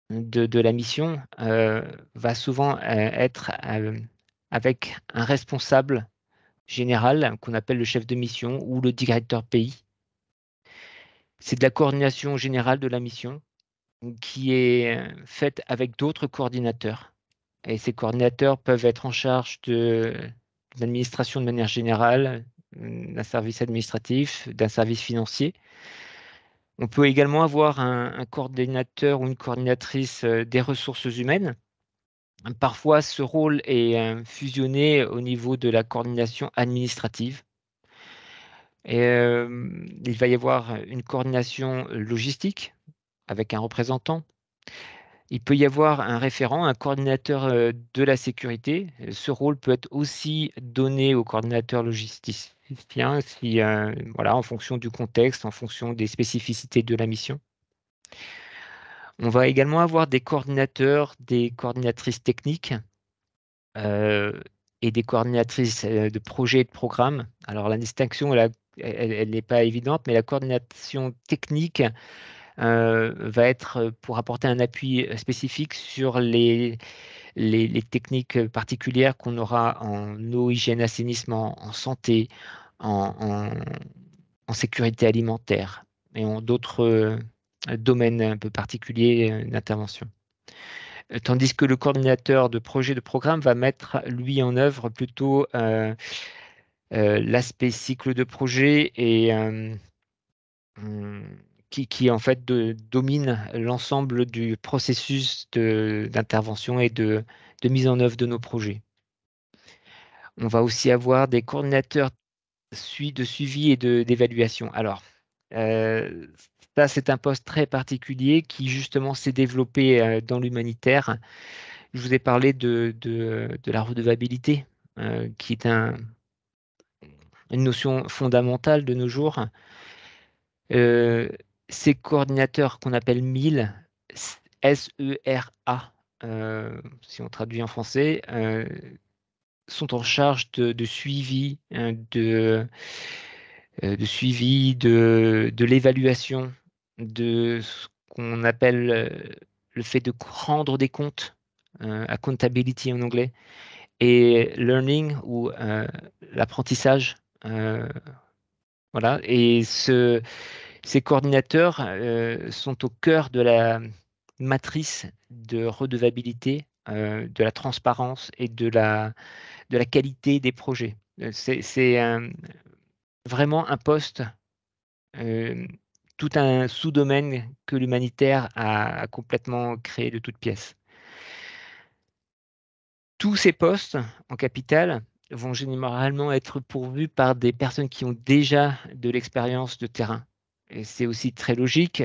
de la mission va souvent être avec un responsable général qu'on appelle le chef de mission ou le directeur pays. C'est de la coordination générale de la mission qui est faite avec d'autres coordinateurs. Et ces coordinateurs peuvent être en charge de l'administration de manière générale, d'un service administratif, d'un service financier. On peut également avoir un coordinateur ou une coordinatrice des ressources humaines. Parfois, ce rôle est fusionné au niveau de la coordination administrative. Et, il va y avoir une coordination logistique avec un représentant. Il peut y avoir un référent, un coordinateur de la sécurité. Ce rôle peut être aussi donné au coordinateur logisticien si, voilà, en fonction du contexte, en fonction des spécificités de la mission. On va également avoir des coordinateurs, des coordinatrices techniques et des coordinatrices de projets et de programmes. Alors la distinction, elle n'est pas évidente, mais la coordination technique va être pour apporter un appui spécifique sur les techniques particulières qu'on aura en eau, hygiène, assainissement, en santé, en, en- en sécurité alimentaire et en d'autres domaines un peu particuliers d'intervention. Tandis que le coordinateur de projet de programme va mettre, lui, en œuvre plutôt l'aspect cycle de projet et hum, qui en fait domine l'ensemble du processus d'intervention et de mise en œuvre de nos projets. On va aussi avoir des coordinateurs de suivi et d'évaluation. Alors, euh, ça, c'est un poste très particulier qui justement s'est développé dans l'humanitaire. Je vous ai parlé de la redevabilité, qui est une notion fondamentale de nos jours. Euh, Ces coordinateurs qu'on appelle SERA, si on traduit en français, sont en charge de suivi, de suivi de l'évaluation de ce qu'on appelle le fait de rendre des comptes, accountability en anglais, et learning ou l'apprentissage. Voilà. Et ces coordinateurs sont au cœur de la matrice de redevabilité, de la transparence et de la qualité des projets. C'est vraiment un poste, euh, tout un sous-domaine que l'humanitaire a complètement créé de toutes pièces. Tous ces postes en capital vont généralement être pourvus par des personnes qui ont déjà de l'expérience de terrain. Et c'est aussi très logique.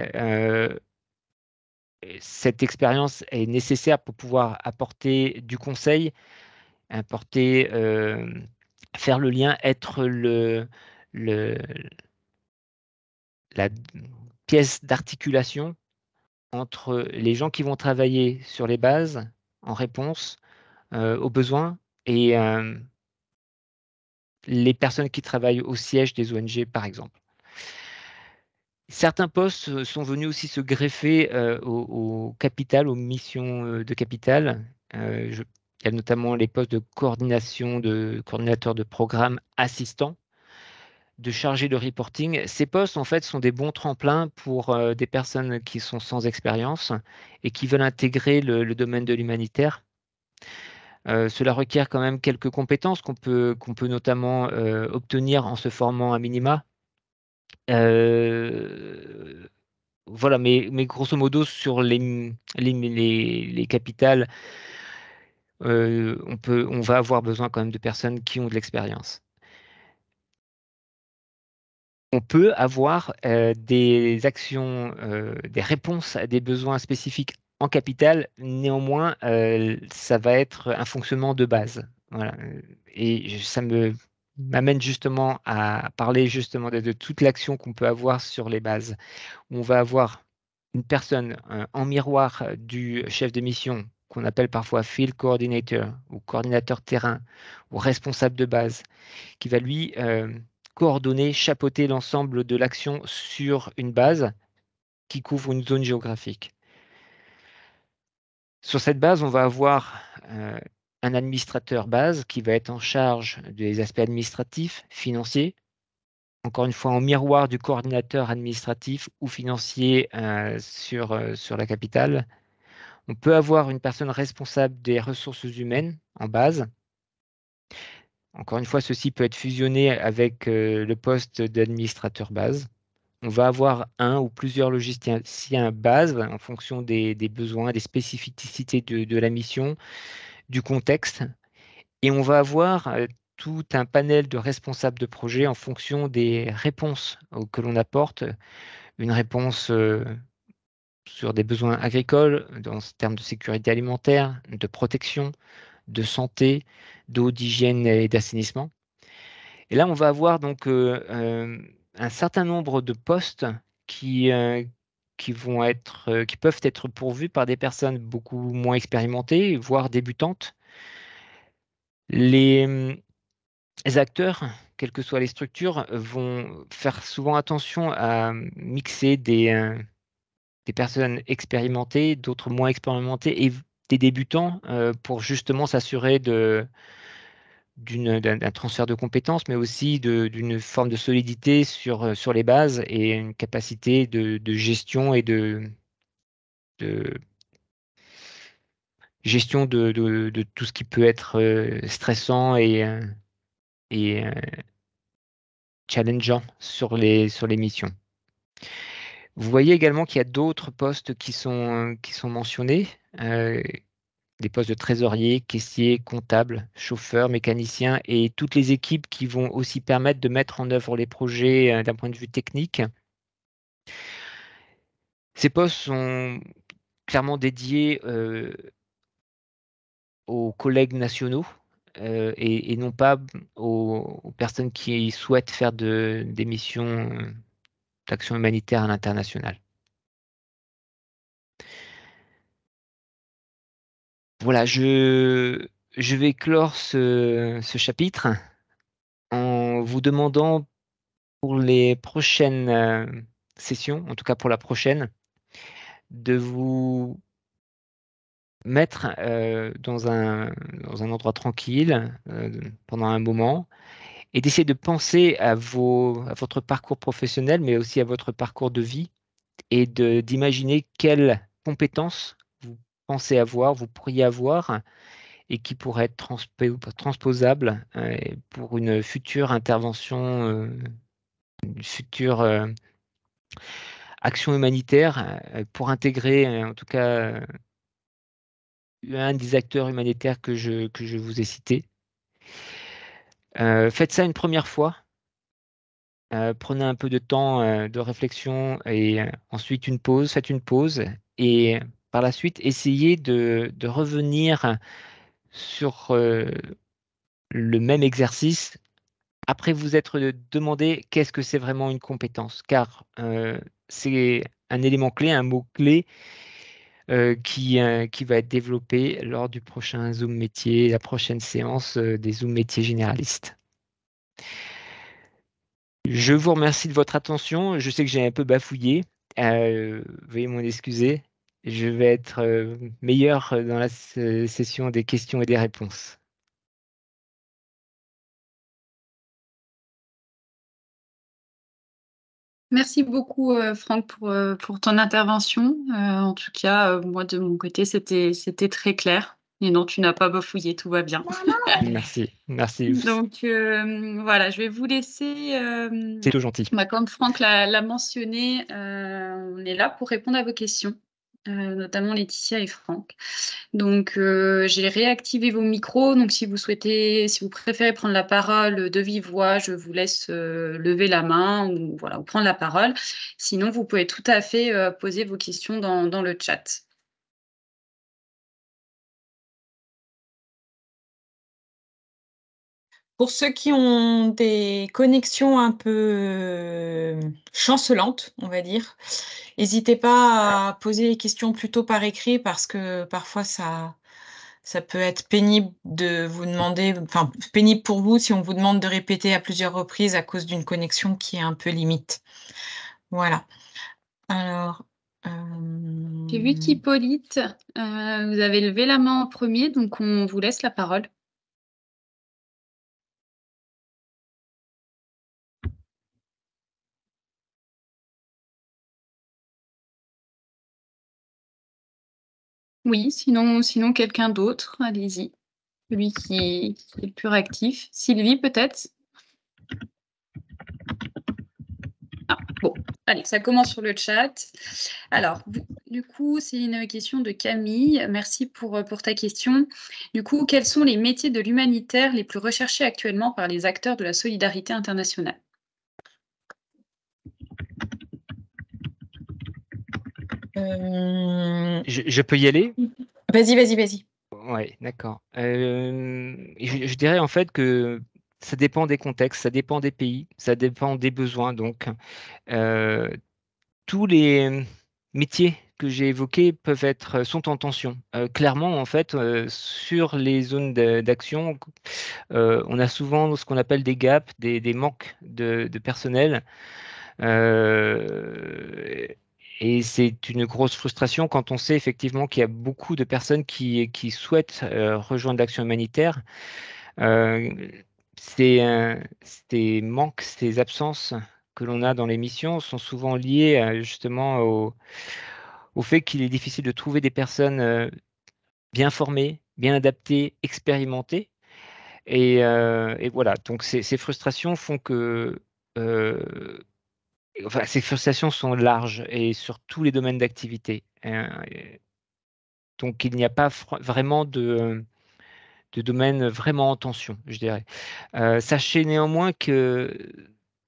Cette expérience est nécessaire pour pouvoir apporter du conseil, apporter, faire le lien, être le- la pièce d'articulation entre les gens qui vont travailler sur les bases en réponse aux besoins et les personnes qui travaillent au siège des ONG, par exemple. Certains postes sont venus aussi se greffer au capital, aux missions de capital. Il y a notamment les postes de coordination, de coordinateur de programme assistant, de chargé de reporting. Ces postes, en fait, sont des bons tremplins pour des personnes qui sont sans expérience et qui veulent intégrer le domaine de l'humanitaire. Cela requiert quand même quelques compétences qu'on peut notamment obtenir en se formant à minima. Euh, voilà, mais grosso modo, sur les capitales, on va avoir besoin quand même de personnes qui ont de l'expérience. On peut avoir des actions, des réponses à des besoins spécifiques en capital. Néanmoins, ça va être un fonctionnement de base. Voilà. Et ça m'amène justement à parler justement de toute l'action qu'on peut avoir sur les bases. On va avoir une personne en miroir du chef de mission qu'on appelle parfois field coordinator ou coordinateur terrain ou responsable de base, qui va lui coordonner, chapeauter l'ensemble de l'action sur une base qui couvre une zone géographique. Sur cette base, on va avoir un administrateur base qui va être en charge des aspects administratifs, financiers, encore une fois en miroir du coordinateur administratif ou financier sur la capitale. On peut avoir une personne responsable des ressources humaines en base. Encore une fois, ceci peut être fusionné avec le poste d'administrateur base. On va avoir un ou plusieurs logisticiens base en fonction des besoins, des spécificités de la mission, du contexte. Et on va avoir tout un panel de responsables de projet en fonction des réponses que l'on apporte. Une réponse sur des besoins agricoles, en termes de sécurité alimentaire, de protection, de santé, d'eau, d'hygiène et d'assainissement. Et là, on va avoir donc un certain nombre de postes qui, euh, qui peuvent être pourvus par des personnes beaucoup moins expérimentées, voire débutantes. Les acteurs, quelles que soient les structures, vont faire souvent attention à mixer des personnes expérimentées, d'autres moins expérimentées et des débutants pour justement s'assurer d'un transfert de compétences, mais aussi d'une forme de solidité sur les bases et une capacité de gestion et de gestion de tout ce qui peut être stressant et challengeant sur les missions. Vous voyez également qu'il y a d'autres postes qui sont mentionnés, des postes de trésorier, caissier, comptable, chauffeur, mécanicien et toutes les équipes qui vont aussi permettre de mettre en œuvre les projets d'un point de vue technique. Ces postes sont clairement dédiés aux collègues nationaux et non pas aux personnes qui souhaitent faire des missions d'action humanitaire à l'international. Voilà, je vais clore ce chapitre en vous demandant pour les prochaines sessions, en tout cas pour la prochaine, de vous mettre dans un endroit tranquille pendant un moment et d'essayer de penser à votre parcours professionnel, mais aussi à votre parcours de vie et d'imaginer quelles compétences vous pensez avoir, vous pourriez avoir et qui pourraient être transposables pour une future intervention, une future action humanitaire pour intégrer en tout cas un des acteurs humanitaires que je vous ai cités. Faites ça une première fois. Prenez un peu de temps de réflexion et ensuite une pause, faites une pause et par la suite essayez de revenir sur le même exercice après vous être demandé qu'est-ce que c'est vraiment une compétence, car c'est un élément clé, un mot clé qui va être développé lors du prochain Zoom métier, la prochaine séance des Zoom métiers généralistes. Je vous remercie de votre attention. Je sais que j'ai un peu bafouillé. Veuillez m'en excuser. Je vais être meilleur dans la session des questions et des réponses. Merci beaucoup, Franck, pour ton intervention. En tout cas, moi, de mon côté, c'était très clair. Et non, tu n'as pas bafouillé, tout va bien. Merci, merci. Donc, voilà, je vais vous laisser. C'est tout gentil. Comme Franck l'a mentionné, on est là pour répondre à vos questions, notamment Laetitia et Franck. Donc, j'ai réactivé vos micros. Donc, si vous préférez prendre la parole de vive voix, je vous laisse lever la main ou prendre la parole. Sinon, vous pouvez tout à fait poser vos questions dans le chat. Pour ceux qui ont des connexions un peu chancelantes, on va dire, n'hésitez pas à poser les questions plutôt par écrit parce que parfois ça peut être pénible de vous demander, enfin pénible pour vous si on vous demande de répéter à plusieurs reprises à cause d'une connexion qui est un peu limite. Voilà. Alors. J'ai vu qu'Hippolyte, vous avez levé la main en premier, donc on vous laisse la parole. Oui, sinon quelqu'un d'autre, allez-y. Celui qui est le plus réactif. Sylvie, peut-être? Ah, bon, allez, ça commence sur le chat. Alors, du coup, c'est une question de Camille. Merci pour ta question. Du coup, quels sont les métiers de l'humanitaire les plus recherchés actuellement par les acteurs de la solidarité internationale? Je peux y aller? Vas-y. Oui, d'accord. Je dirais en fait que ça dépend des contextes, ça dépend des pays, ça dépend des besoins. Donc, tous les métiers que j'ai évoqués sont en tension. Clairement, en fait, sur les zones d'action, on a souvent ce qu'on appelle des gaps, des manques de personnel. Et c'est une grosse frustration quand on sait effectivement qu'il y a beaucoup de personnes qui souhaitent rejoindre l'action humanitaire. Euh, ces manques, ces absences que l'on a dans les missions sont souvent liées justement au fait qu'il est difficile de trouver des personnes bien formées, bien adaptées, expérimentées. Et voilà, donc ces frustrations font que enfin, ces frustrations sont larges et sur tous les domaines d'activité. Donc, il n'y a pas vraiment de domaine vraiment en tension, je dirais. Sachez néanmoins que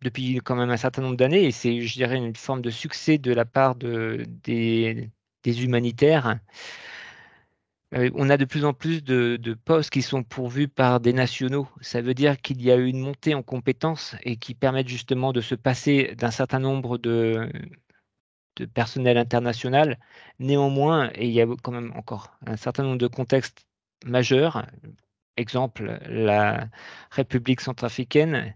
depuis quand même un certain nombre d'années, et c'est, je dirais, une forme de succès de la part des humanitaires, on a de plus en plus de postes qui sont pourvus par des nationaux. Ça veut dire qu'il y a eu une montée en compétences et qui permettent justement de se passer d'un certain nombre personnel international. Néanmoins, et il y a quand même encore un certain nombre de contextes majeurs, exemple la République centrafricaine,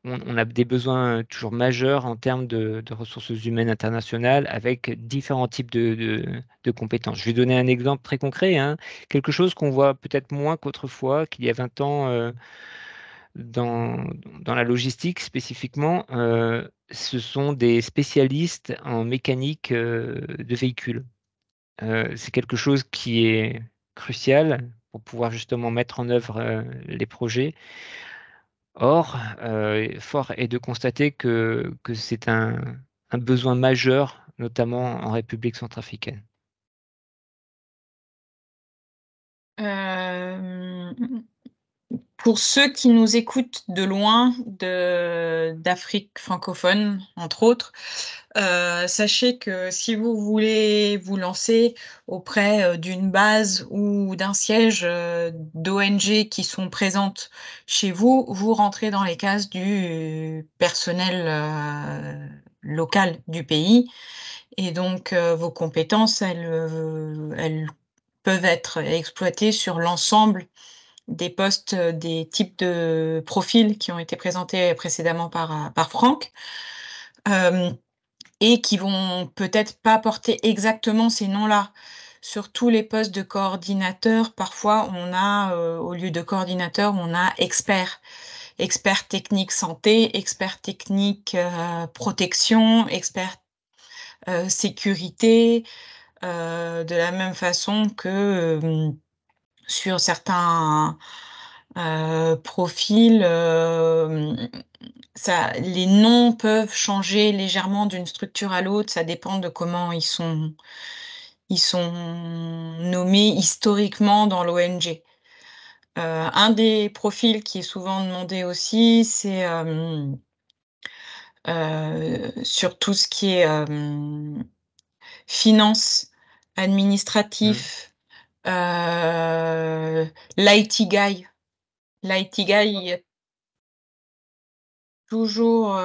on a des besoins toujours majeurs en termes de ressources humaines internationales avec différents types de compétences. Je vais donner un exemple très concret, hein, quelque chose qu'on voit peut-être moins qu'autrefois, qu'il y a 20 ans dans, dans la logistique spécifiquement, ce sont des spécialistes en mécanique de véhicules. C'est quelque chose qui est crucial pour pouvoir justement mettre en œuvre les projets. Or, fort est de constater que c'est un besoin majeur, notamment en République centrafricaine. Pour ceux qui nous écoutent de loin, d'Afrique francophone, entre autres, sachez que si vous voulez vous lancer auprès d'une base ou d'un siège d'ONG qui sont présentes chez vous, vous rentrez dans les cases du personnel local du pays. Et donc, vos compétences, elles peuvent être exploitées sur l'ensemble des postes, des types de profils qui ont été présentés précédemment par Franck, et qui vont peut-être pas porter exactement ces noms-là. Sur tous les postes de coordinateur, parfois on a, au lieu de coordinateur, on a expert. Expert technique santé, expert technique protection, expert sécurité, de la même façon que sur certains profils, les noms peuvent changer légèrement d'une structure à l'autre, ça dépend de comment ils sont nommés historiquement dans l'ONG. Un des profils qui est souvent demandé aussi, c'est sur tout ce qui est finance, administratif, l'IT guy. L'IT guy, il y a toujours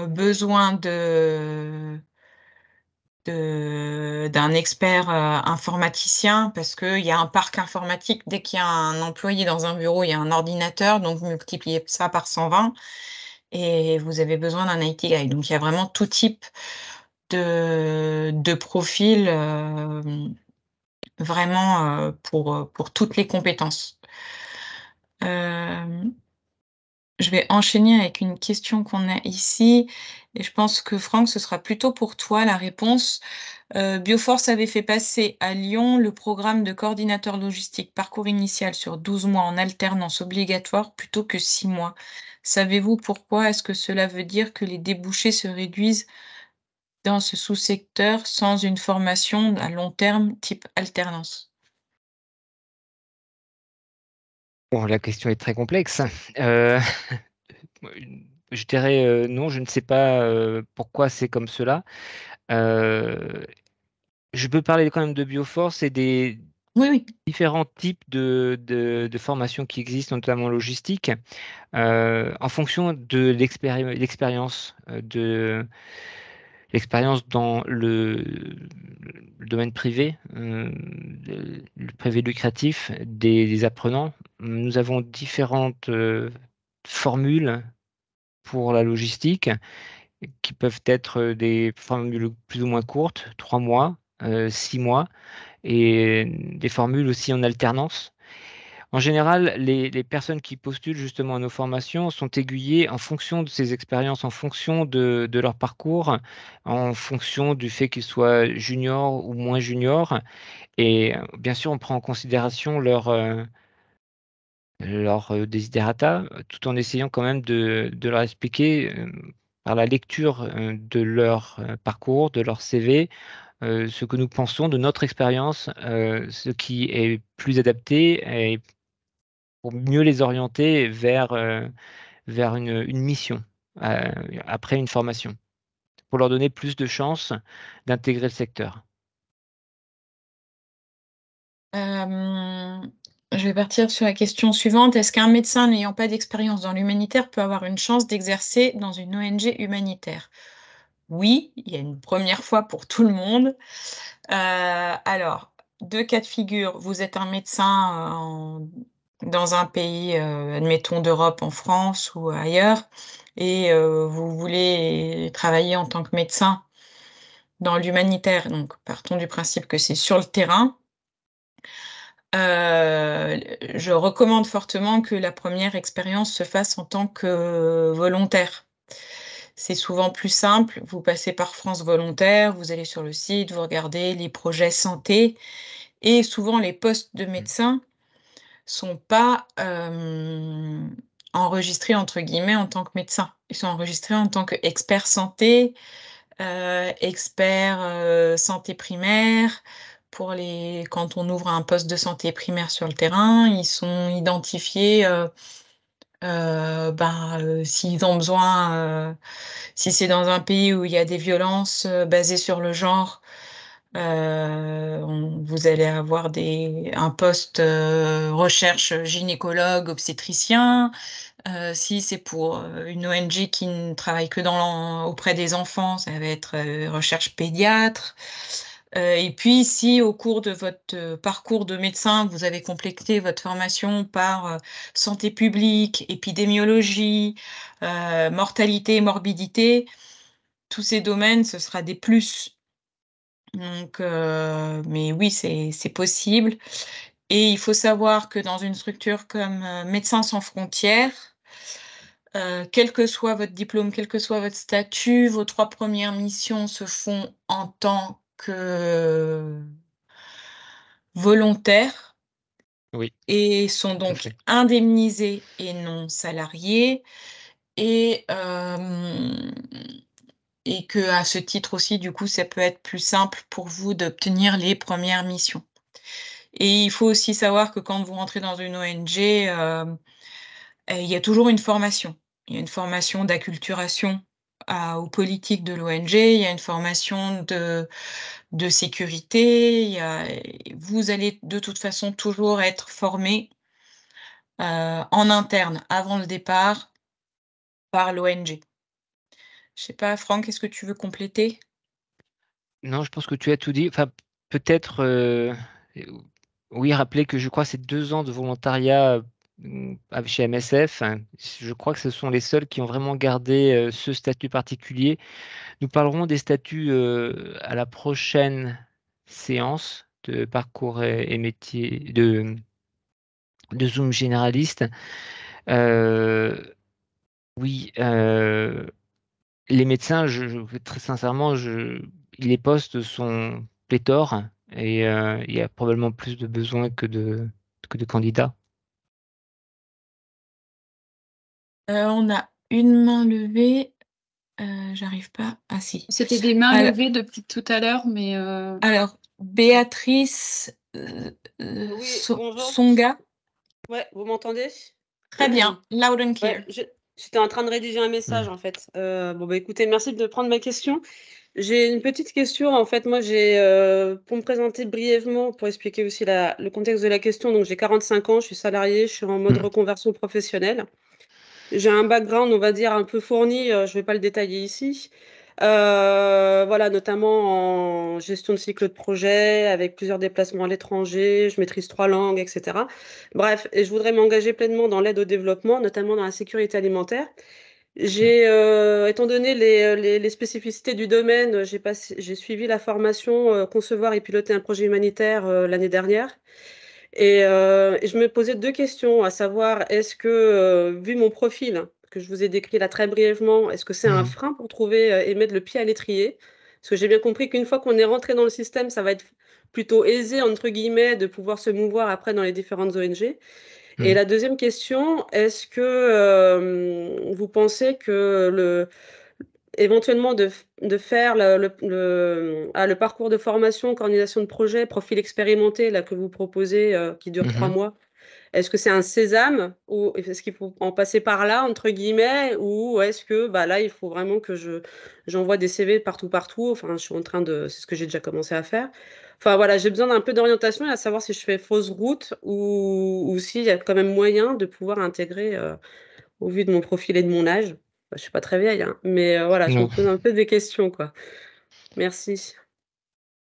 besoin d'un expert informaticien, parce qu'il y a un parc informatique. Dès qu'il y a un employé dans un bureau, il y a un ordinateur, donc vous multipliez ça par 120 et vous avez besoin d'un IT guy. Donc il y a vraiment tout type de profil, vraiment pour toutes les compétences. Je vais enchaîner avec une question qu'on a ici, et je pense que Franck, ce sera plutôt pour toi la réponse. Bioforce avait fait passer à Lyon le programme de coordinateur logistique parcours initial sur 12 mois en alternance obligatoire plutôt que 6 mois. Savez-vous pourquoi? Est-ce que cela veut dire que les débouchés se réduisent dans ce sous-secteur sans une formation à long terme type alternance? Bon, la question est très complexe. Je dirais non, je ne sais pas pourquoi c'est comme cela. Je peux parler quand même de Bioforce et des Oui. différents types de formations qui existent, notamment logistique, en fonction de l'expérience dans le domaine privé, le privé lucratif des apprenants. Nous avons différentes formules pour la logistique qui peuvent être des formules plus ou moins courtes, 3 mois, 6 mois, et des formules aussi en alternance. En général, les personnes qui postulent justement à nos formations sont aiguillées en fonction de ces expériences, en fonction de leur parcours, en fonction du fait qu'ils soient juniors ou moins juniors. Et bien sûr, on prend en considération leur desiderata, tout en essayant quand même de leur expliquer par la lecture de leur parcours, de leur CV, ce que nous pensons de notre expérience, ce qui est plus adapté et pour mieux les orienter vers une mission après une formation, pour leur donner plus de chances d'intégrer le secteur. Je vais partir sur la question suivante. Est-ce qu'un médecin n'ayant pas d'expérience dans l'humanitaire peut avoir une chance d'exercer dans une ONG humanitaire? oui, il y a une première fois pour tout le monde. Alors, 2 cas de figure. Vous êtes un médecin, dans un pays, admettons d'Europe, en France ou ailleurs, et vous voulez travailler en tant que médecin dans l'humanitaire. Donc partons du principe que c'est sur le terrain. Je recommande fortement que la première expérience se fasse en tant que volontaire. C'est souvent plus simple, vous passez par France Volontaire, vous allez sur le site, vous regardez les projets santé, et souvent les postes de médecins sont pas enregistrés entre guillemets en tant que médecin. Ils sont enregistrés en tant qu'expert santé, expert santé primaire. Quand on ouvre un poste de santé primaire sur le terrain, ils sont identifiés s'ils ont besoin, si c'est dans un pays où il y a des violences basées sur le genre, vous allez avoir un poste recherche gynécologue, obstétricien. Si c'est pour une ONG qui ne travaille que auprès des enfants, ça va être recherche pédiatre. Et puis, si au cours de votre parcours de médecin, vous avez complété votre formation par santé publique, épidémiologie, mortalité et morbidité, tous ces domaines, ce sera des plus. Donc, mais oui, c'est possible. Et il faut savoir que dans une structure comme Médecins sans frontières, quel que soit votre diplôme, quel que soit votre statut, vos 3 premières missions se font en tant que volontaires Oui, et sont tout à donc fait. indemnisés et non salariés, et qu'à ce titre aussi, du coup, ça peut être plus simple pour vous d'obtenir les premières missions. Et il faut aussi savoir que quand vous rentrez dans une ONG, il y a toujours une formation. Il y a une formation d'acculturation aux politiques de l'ONG, il y a une formation de sécurité, vous allez de toute façon toujours être formé en interne avant le départ par l'ONG. Je sais pas, Franck, est-ce que tu veux compléter? Non, je pense que tu as tout dit. Enfin, peut-être, oui, rappeler que je crois que c'est 2 ans de volontariat chez MSF, hein. Je crois que ce sont les seuls qui ont vraiment gardé ce statut particulier. Nous parlerons des statuts à la prochaine séance de parcours et métiers de Zoom généraliste. Euh, oui, les médecins, très sincèrement, les postes sont pléthores et il y a probablement plus de besoins que de candidats. On a une main levée. J'arrive pas. Ah si. C'était des mains Alors, levées depuis tout à l'heure, mais Béatrice Oui, bonjour. Songa. Ouais, vous m'entendez? Très bien, loud and clear. Ouais, j'étais en train de rédiger un message en fait. Écoutez, merci de prendre ma question. J'ai une petite question en fait. Moi, pour me présenter brièvement, pour expliquer aussi le contexte de la question. Donc, j'ai 45 ans, je suis salariée, je suis en mode reconversion professionnelle. J'ai un background, on va dire, un peu fourni, je ne vais pas le détailler ici. Voilà, notamment en gestion de cycle de projet, avec plusieurs déplacements à l'étranger, je maîtrise 3 langues, etc. Bref, et je voudrais m'engager pleinement dans l'aide au développement, notamment dans la sécurité alimentaire. Étant donné les spécificités du domaine, j'ai suivi la formation concevoir et piloter un projet humanitaire l'année dernière. Et je me posais 2 questions, à savoir, est-ce que, vu mon profil, que je vous ai décrit là très brièvement, est-ce que c'est un frein pour trouver et mettre le pied à l'étrier? Parce que j'ai bien compris qu'une fois qu'on est rentré dans le système, ça va être plutôt «aisé» entre guillemets de pouvoir se mouvoir après dans les différentes ONG. Et la deuxième question, est-ce que vous pensez que éventuellement de faire le parcours de formation, coordination de projet, profil expérimenté là, que vous proposez, qui dure 3 mois, est-ce que c'est un sésame ou est-ce qu'il faut en passer par là, entre guillemets, ou est-ce que là, il faut vraiment que j'envoie des CV partout, partout. Enfin, je suis en train c'est ce que j'ai déjà commencé à faire. Enfin voilà, j'ai besoin d'un peu d'orientation et à savoir si je fais fausse route ou s'il y a quand même moyen de pouvoir intégrer, au vu de mon profil et de mon âge. Je suis pas très vieille, hein, mais voilà, je me Non. pose un peu des questions, quoi. Merci.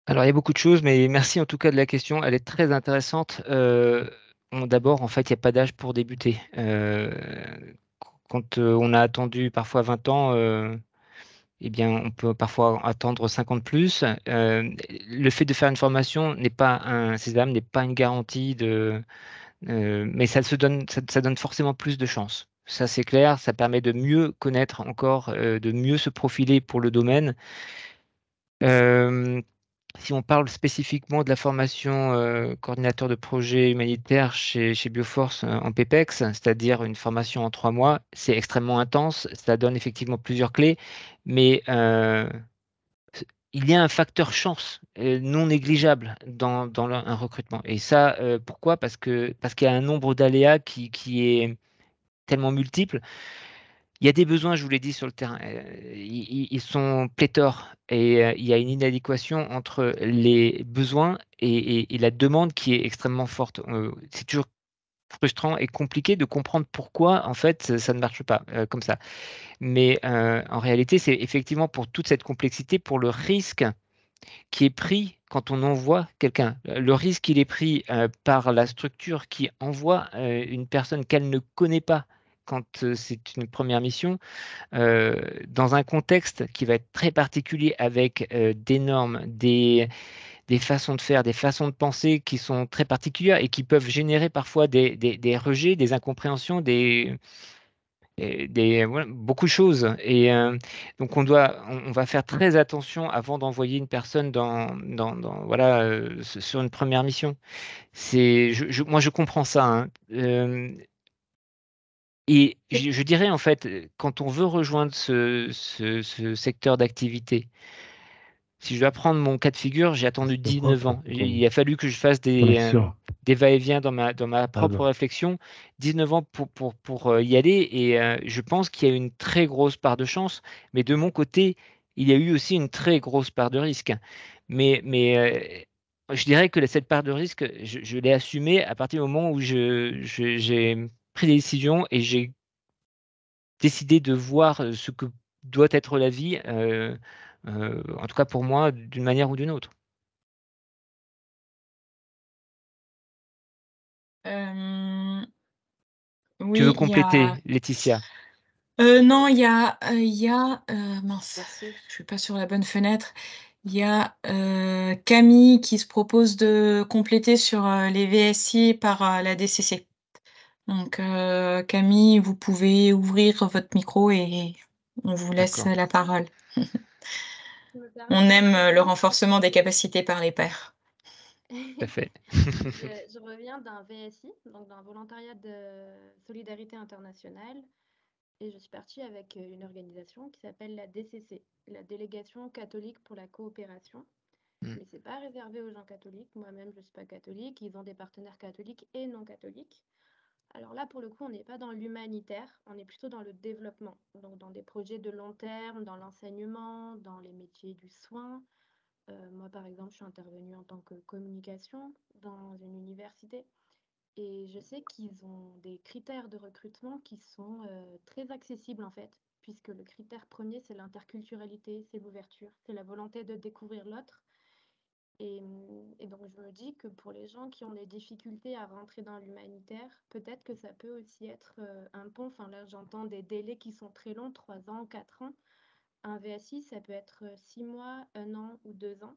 Alors, il y a beaucoup de choses, mais merci en tout cas de la question. Elle est très intéressante. D'abord, en fait, il n'y a pas d'âge pour débuter. Quand on a attendu parfois 20 ans, eh bien, on peut parfois attendre 50 plus. Le fait de faire une formation n'est pas un sésame, n'est pas une garantie mais ça donne forcément plus de chances. Ça, c'est clair. Ça permet de mieux connaître encore, de mieux se profiler pour le domaine. Si on parle spécifiquement de la formation coordinateur de projet humanitaire chez Bioforce en PEPEX, c'est-à-dire une formation en 3 mois, c'est extrêmement intense. Ça donne effectivement plusieurs clés, mais il y a un facteur chance non négligeable dans un recrutement. Et ça, pourquoi? Parce qu'il y a un nombre d'aléas qui est tellement multiple. Il y a des besoins, je vous l'ai dit, sur le terrain. Ils sont pléthores et il y a une inadéquation entre les besoins et la demande qui est extrêmement forte. C'est toujours frustrant et compliqué de comprendre pourquoi, en fait, ça ne marche pas comme ça. Mais en réalité, c'est effectivement pour toute cette complexité, pour le risque qui est pris quand on envoie quelqu'un. Le risque, il est pris par la structure qui envoie une personne qu'elle ne connaît pas quand c'est une première mission, dans un contexte qui va être très particulier avec des normes, des façons de faire, des façons de penser qui sont très particulières et qui peuvent générer parfois des rejets, des incompréhensions, voilà, beaucoup de choses. Et donc on va faire très attention avant d'envoyer une personne voilà, sur une première mission. Moi, je comprends ça, hein. Et je dirais, en fait, quand on veut rejoindre ce secteur d'activité, si je dois prendre mon cas de figure, j'ai attendu 19 ans. Il a fallu que je fasse des va-et-vient dans ma propre réflexion. 19 ans pour y aller. Et je pense qu'il y a une très grosse part de chance. Mais de mon côté, il y a eu aussi une très grosse part de risque. Mais je dirais que cette part de risque, je l'ai assumée à partir du moment où j'ai pris des décisions et j'ai décider de voir ce que doit être la vie, en tout cas pour moi, d'une manière ou d'une autre. Oui, Tu veux il y compléter, a... Laetitia? Non, il y a, mince, Merci. je suis pas sur la bonne fenêtre. Il y a Camille qui se propose de compléter sur les VSI par la DCC. Donc Camille, vous pouvez ouvrir votre micro et on vous laisse D'accord. la parole. Je me permets On de aime le compléter. renforcement des capacités par les pairs. Tout à fait. Je reviens d'un VSI, donc d'un volontariat de solidarité internationale, et je suis partie avec une organisation qui s'appelle la DCC, la Délégation catholique pour la coopération. Mm. Mais c'est pas réservé aux gens catholiques. Moi-même, je suis pas catholique. Ils ont des partenaires catholiques et non catholiques. Alors là, pour le coup, on n'est pas dans l'humanitaire, on est plutôt dans le développement, donc dans des projets de long terme, dans l'enseignement, dans les métiers du soin. Moi, par exemple, je suis intervenue en tant que communication dans une université et je sais qu'ils ont des critères de recrutement qui sont très accessibles en fait, puisque le critère premier, c'est l'interculturalité, c'est l'ouverture, c'est la volonté de découvrir l'autre. Et donc, je me dis que pour les gens qui ont des difficultés à rentrer dans l'humanitaire, peut-être que ça peut aussi être un pont. Enfin, là, j'entends des délais qui sont très longs, 3 ans, 4 ans. Un VSI, ça peut être 6 mois, 1 an ou 2 ans.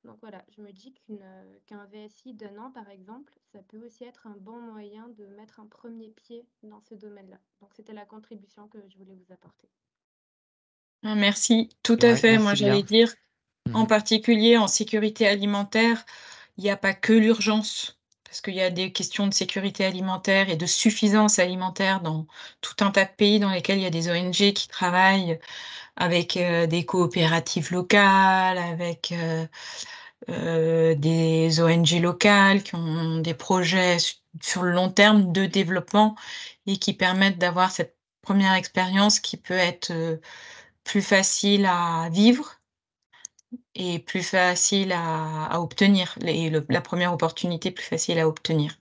Donc voilà, je me dis qu'un VSI d'1 an, par exemple, ça peut aussi être un bon moyen de mettre un premier pied dans ce domaine-là. Donc c'était la contribution que je voulais vous apporter. Merci, tout à Ouais, fait. Moi, merci bien. j'allais dire, en Mhm. particulier en sécurité alimentaire, il n'y a pas que l'urgence, parce qu'il y a des questions de sécurité alimentaire et de suffisance alimentaire dans tout un tas de pays dans lesquels il y a des ONG qui travaillent avec des coopératives locales, avec des ONG locales qui ont des projets sur le long terme de développement et qui permettent d'avoir cette première expérience qui peut être plus facile à vivre et plus facile à obtenir, la première opportunité plus facile à obtenir.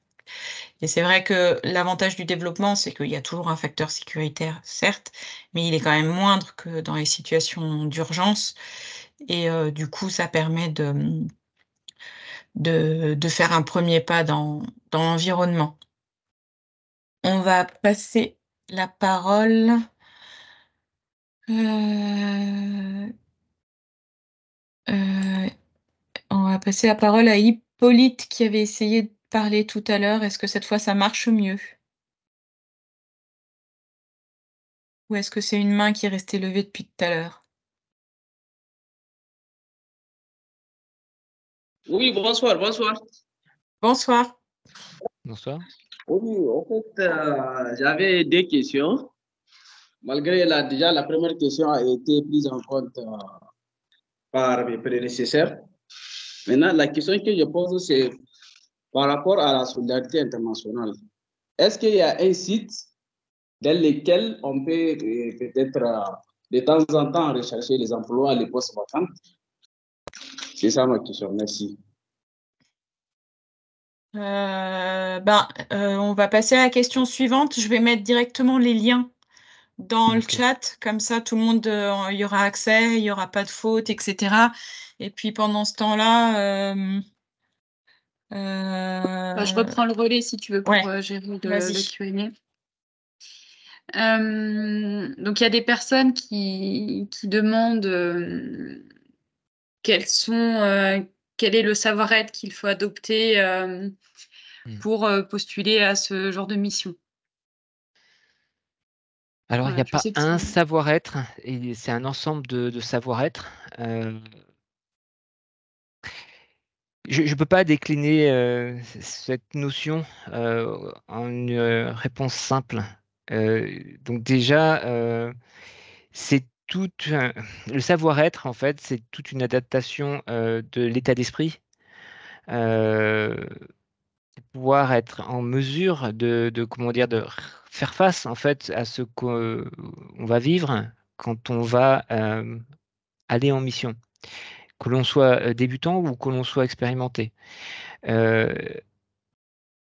Et c'est vrai que l'avantage du développement, c'est qu'il y a toujours un facteur sécuritaire, certes, mais il est quand même moindre que dans les situations d'urgence. Et du coup, ça permet de faire un premier pas dans l'environnement. On va passer la parole. On va passer la parole à Hippolyte qui avait essayé de parler tout à l'heure. Est-ce que cette fois ça marche mieux? Ou est-ce que c'est une main qui est restée levée depuis tout à l'heure? Oui, bonsoir, bonsoir. Bonsoir. Bonsoir. Oui, en fait, j'avais deux questions. Malgré déjà la première question a été prise en compte par mes prédécesseurs. Maintenant, la question que je pose, c'est par rapport à la solidarité internationale. Est-ce qu'il y a un site dans lequel on peut peut-être de temps en temps rechercher les emplois, les postes vacants? C'est ça ma question. Merci. On va passer à la question suivante. Je vais mettre directement les liens dans le chat, comme ça tout le monde il y aura accès, il n'y aura pas de faute, etc. Et puis pendant ce temps-là, Je reprends le relais si tu veux pour gérer le Q&A. Donc il y a des personnes qui demandent quel est le savoir-être qu'il faut adopter pour postuler à ce genre de mission. Alors, il n'y a pas un savoir-être, c'est un ensemble de savoir-être. Je ne peux pas décliner cette notion en une réponse simple. Donc déjà, c'est le savoir-être, en fait, c'est toute une adaptation de l'état d'esprit. Pouvoir être en mesure de faire face en fait à ce qu'on va vivre quand on va aller en mission, que l'on soit débutant ou que l'on soit expérimenté. Ce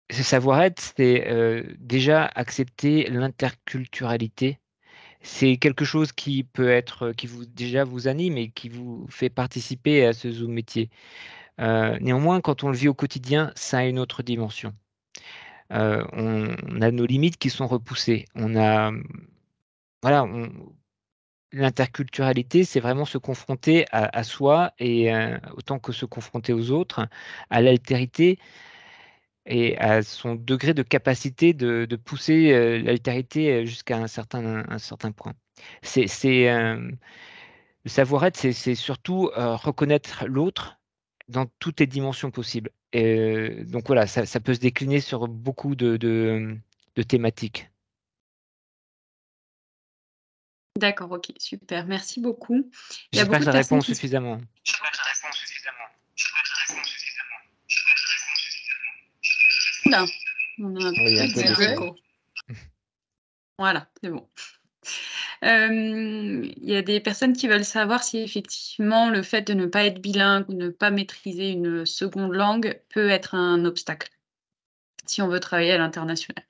savoir-être, c'est déjà accepter l'interculturalité. C'est quelque chose qui peut être, qui déjà vous anime et qui vous fait participer à ce Zoom métier. Néanmoins, quand on le vit au quotidien, ça a une autre dimension. On a nos limites qui sont repoussées. L'interculturalité, c'est vraiment se confronter à soi et autant que se confronter aux autres, à l'altérité et à son degré de capacité de pousser l'altérité jusqu'à un certain point. Le savoir-être, c'est surtout reconnaître l'autre dans toutes les dimensions possibles. Et donc voilà, ça peut se décliner sur beaucoup de thématiques. D'accord, ok, super, merci beaucoup. J'espère que ça répond suffisamment. Là, on a un peu d'écho. Voilà, c'est bon. Il y a des personnes qui veulent savoir si effectivement le fait de ne pas être bilingue ou ne pas maîtriser une seconde langue peut être un obstacle si on veut travailler à l'international.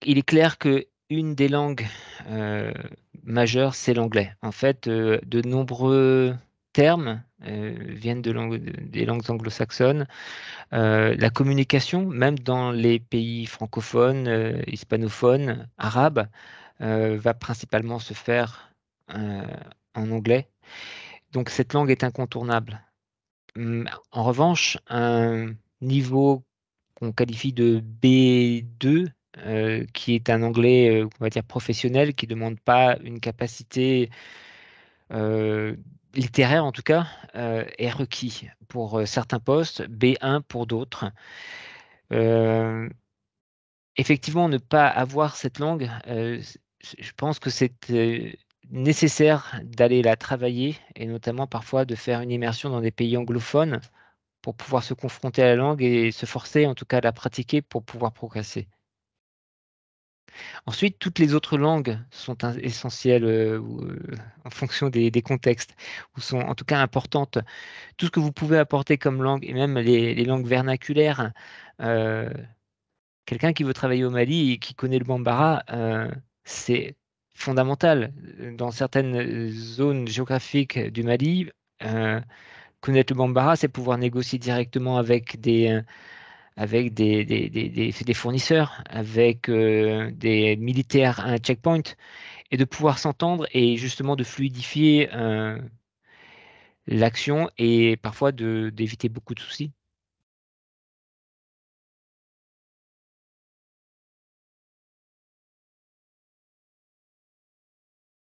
Il est clair qu'une des langues majeures, c'est l'anglais. En fait, de nombreux termes viennent des langues anglo-saxonnes. La communication, même dans les pays francophones, hispanophones, arabes, va principalement se faire en anglais. Donc cette langue est incontournable. En revanche, un niveau qu'on qualifie de B2, qui est un anglais, on va dire professionnel, qui ne demande pas une capacité littéraire en tout cas, est requis pour certains postes, B1 pour d'autres. Effectivement, ne pas avoir cette langue, je pense que c'est nécessaire d'aller la travailler et notamment parfois de faire une immersion dans des pays anglophones pour pouvoir se confronter à la langue et se forcer en tout cas à la pratiquer pour pouvoir progresser. Ensuite, toutes les autres langues sont essentielles en fonction des contextes, ou sont en tout cas importantes. Tout ce que vous pouvez apporter comme langue, et même les langues vernaculaires, quelqu'un qui veut travailler au Mali et qui connaît le Bambara, c'est fondamental. Dans certaines zones géographiques du Mali, connaître le Bambara, c'est pouvoir négocier directement avec des fournisseurs, avec des militaires à un checkpoint, et de pouvoir s'entendre et justement de fluidifier l'action et parfois d'éviter beaucoup de soucis.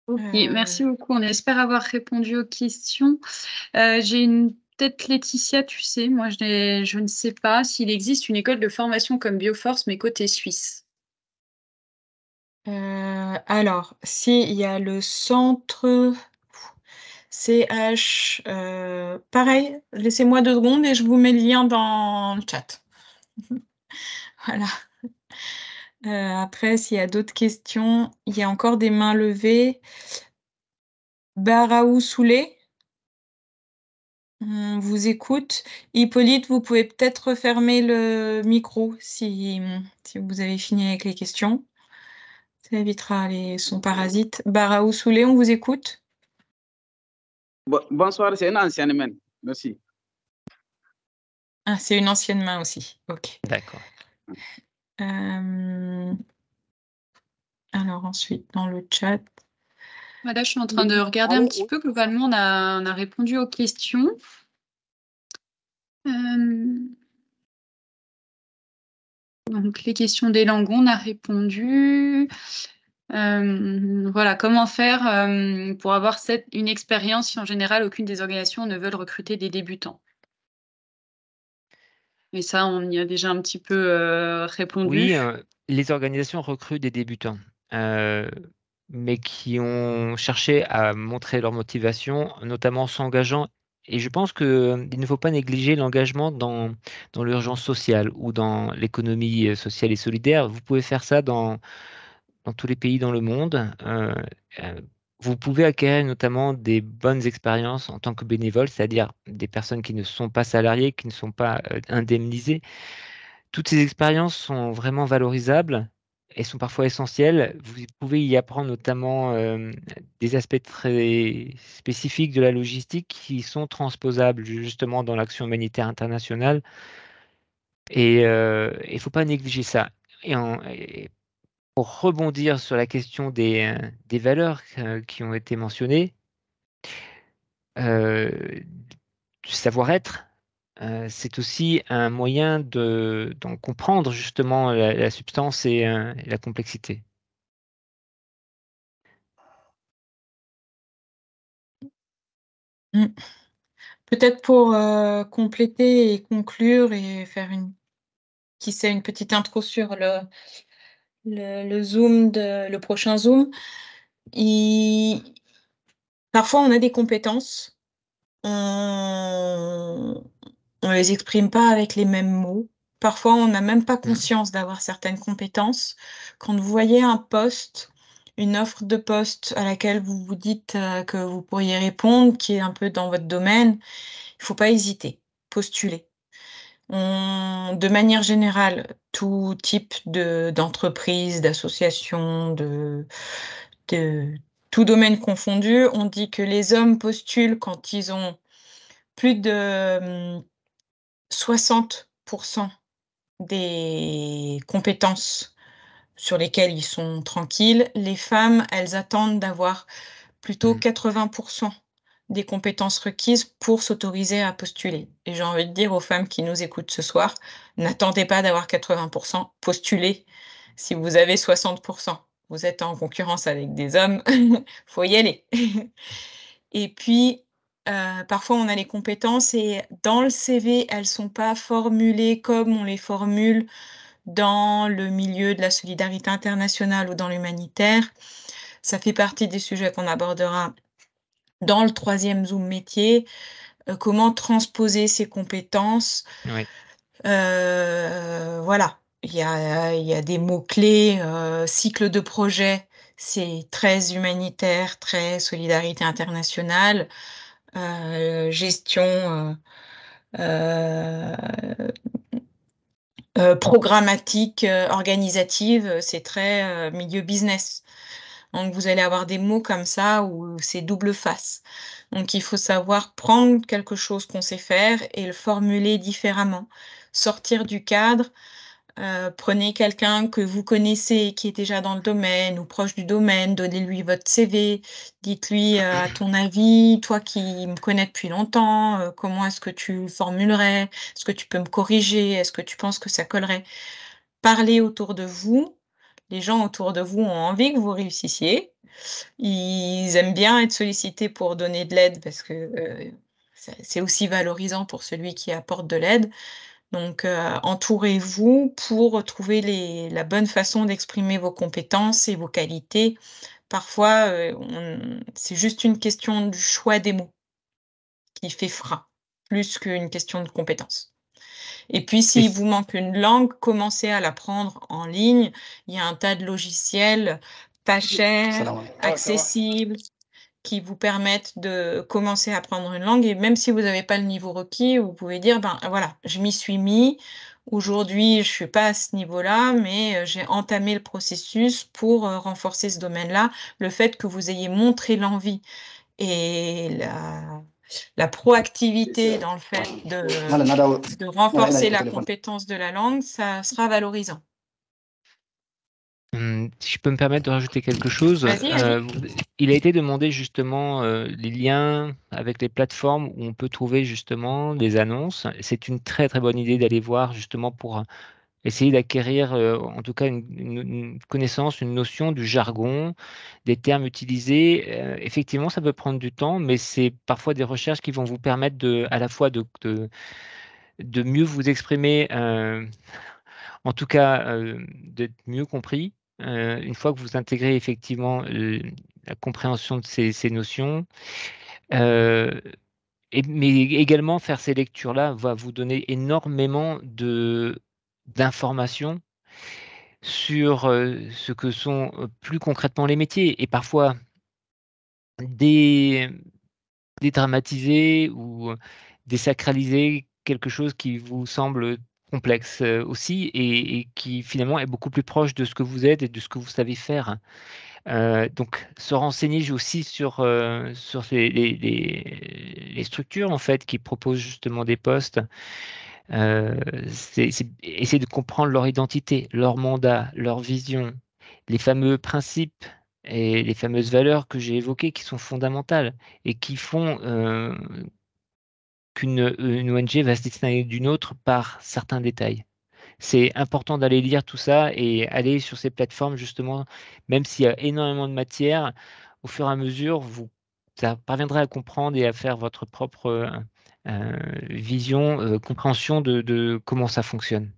Ok, merci beaucoup. On espère avoir répondu aux questions. J'ai peut-être Laetitia, tu sais, moi je ne sais pas s'il existe une école de formation comme Bioforce, mais côté suisse. Alors, il y a le centre CH, pareil, laissez-moi 2 secondes et je vous mets le lien dans le chat. Voilà. Après, s'il y a d'autres questions, il y a encore des mains levées. Baraou Soulé, on vous écoute. Hippolyte, vous pouvez peut-être refermer le micro si vous avez fini avec les questions. Ça évitera les sons parasites. Baraou Soulé, on vous écoute. Bonsoir, c'est une ancienne main. Merci. Ah, c'est une ancienne main aussi. Ok. D'accord. Alors ensuite, dans le chat. Voilà, je suis en train de regarder un petit peu. Globalement, on a répondu aux questions. Donc, les questions des langues, on a répondu. Voilà, comment faire pour avoir une expérience si en général aucune des organisations ne veulent recruter des débutants? Mais ça, on y a déjà un petit peu répondu. Oui, les organisations recrutent des débutants, mais qui ont cherché à montrer leur motivation, notamment en s'engageant. Et je pense qu'il ne faut pas négliger l'engagement dans l'urgence sociale ou dans l'économie sociale et solidaire. Vous pouvez faire ça dans tous les pays dans le monde. Vous pouvez acquérir notamment des bonnes expériences en tant que bénévole, c'est-à-dire des personnes qui ne sont pas salariées, qui ne sont pas indemnisées. Toutes ces expériences sont vraiment valorisables et sont parfois essentielles. Vous pouvez y apprendre notamment des aspects très spécifiques de la logistique qui sont transposables justement dans l'action humanitaire internationale. Et il ne faut pas négliger ça. Et pour rebondir sur la question des valeurs qui ont été mentionnées, du savoir-être, c'est aussi un moyen d'en comprendre justement la substance et la complexité. Peut-être pour compléter et conclure et faire une petite intro sur le Zoom, le prochain Zoom. Parfois, on a des compétences, on les exprime pas avec les mêmes mots. Parfois, on n'a même pas conscience d'avoir certaines compétences. Quand vous voyez un poste, une offre de poste à laquelle vous vous dites que vous pourriez répondre, qui est un peu dans votre domaine, il faut pas hésiter, postuler. De manière générale, tout type d'entreprise, d'association, de tout domaine confondu, on dit que les hommes postulent quand ils ont plus de 60% des compétences sur lesquelles ils sont tranquilles. Les femmes, elles attendent d'avoir plutôt 80% des compétences requises pour s'autoriser à postuler. Et j'ai envie de dire aux femmes qui nous écoutent ce soir, n'attendez pas d'avoir 80%, postulez si vous avez 60%. Vous êtes en concurrence avec des hommes, faut y aller. Et puis, parfois, on a les compétences et dans le CV, elles ne sont pas formulées comme on les formule dans le milieu de la solidarité internationale ou dans l'humanitaire. Ça fait partie des sujets qu'on abordera dans le 3e Zoom métier. Comment transposer ces compétences. Oui. Voilà. il y a des mots-clés, cycle de projet, c'est très humanitaire, très solidarité internationale, gestion programmatique, organisative, c'est très milieu business. Donc vous allez avoir des mots comme ça où c'est double face. Donc il faut savoir prendre quelque chose qu'on sait faire et le formuler différemment. Sortir du cadre, prenez quelqu'un que vous connaissez qui est déjà dans le domaine ou proche du domaine, donnez-lui votre CV, dites-lui à ton avis, toi qui me connais depuis longtemps, comment est-ce que tu formulerais? Est-ce que tu peux me corriger? Est-ce que tu penses que ça collerait? Parlez autour de vous. Les gens autour de vous ont envie que vous réussissiez. Ils aiment bien être sollicités pour donner de l'aide parce que c'est aussi valorisant pour celui qui apporte de l'aide. Donc, entourez-vous pour trouver la bonne façon d'exprimer vos compétences et vos qualités. Parfois, c'est juste une question du choix des mots qui fait frein, plus qu'une question de compétence. Et puis, s'il vous manque une langue, commencez à l'apprendre en ligne. Il y a un tas de logiciels pas chers, accessibles, qui vous permettent de commencer à apprendre une langue. Et même si vous n'avez pas le niveau requis, vous pouvez dire, ben voilà, je m'y suis mis. Aujourd'hui, je suis pas à ce niveau-là, mais j'ai entamé le processus pour renforcer ce domaine-là. Le fait que vous ayez montré l'envie et la proactivité dans le fait de renforcer la compétence de la langue, ça sera valorisant. Si je peux me permettre de rajouter quelque chose, Vas-y. il a été demandé justement les liens avec les plateformes où on peut trouver justement des annonces. C'est une très très bonne idée d'aller voir justement pour essayer d'acquérir en tout cas une connaissance, une notion du jargon, des termes utilisés. Effectivement, ça peut prendre du temps, mais c'est parfois des recherches qui vont vous permettre à la fois de mieux vous exprimer, en tout cas d'être mieux compris. Une fois que vous intégrez effectivement la compréhension de ces notions, mais également faire ces lectures-là va vous donner énormément d'informations sur ce que sont plus concrètement les métiers et parfois dédramatiser ou désacraliser quelque chose qui vous semble complexe aussi et qui finalement est beaucoup plus proche de ce que vous êtes et de ce que vous savez faire. Donc se renseigner aussi sur les structures en fait qui proposent justement des postes. C'est essayer de comprendre leur identité, leur mandat, leur vision, les fameux principes et les fameuses valeurs que j'ai évoquées qui sont fondamentales et qui font qu'une ONG va se distinguer d'une autre par certains détails. C'est important d'aller lire tout ça et aller sur ces plateformes justement, même s'il y a énormément de matière, au fur et à mesure, vous parviendrez à comprendre et à faire votre propre vision, compréhension de comment ça fonctionne.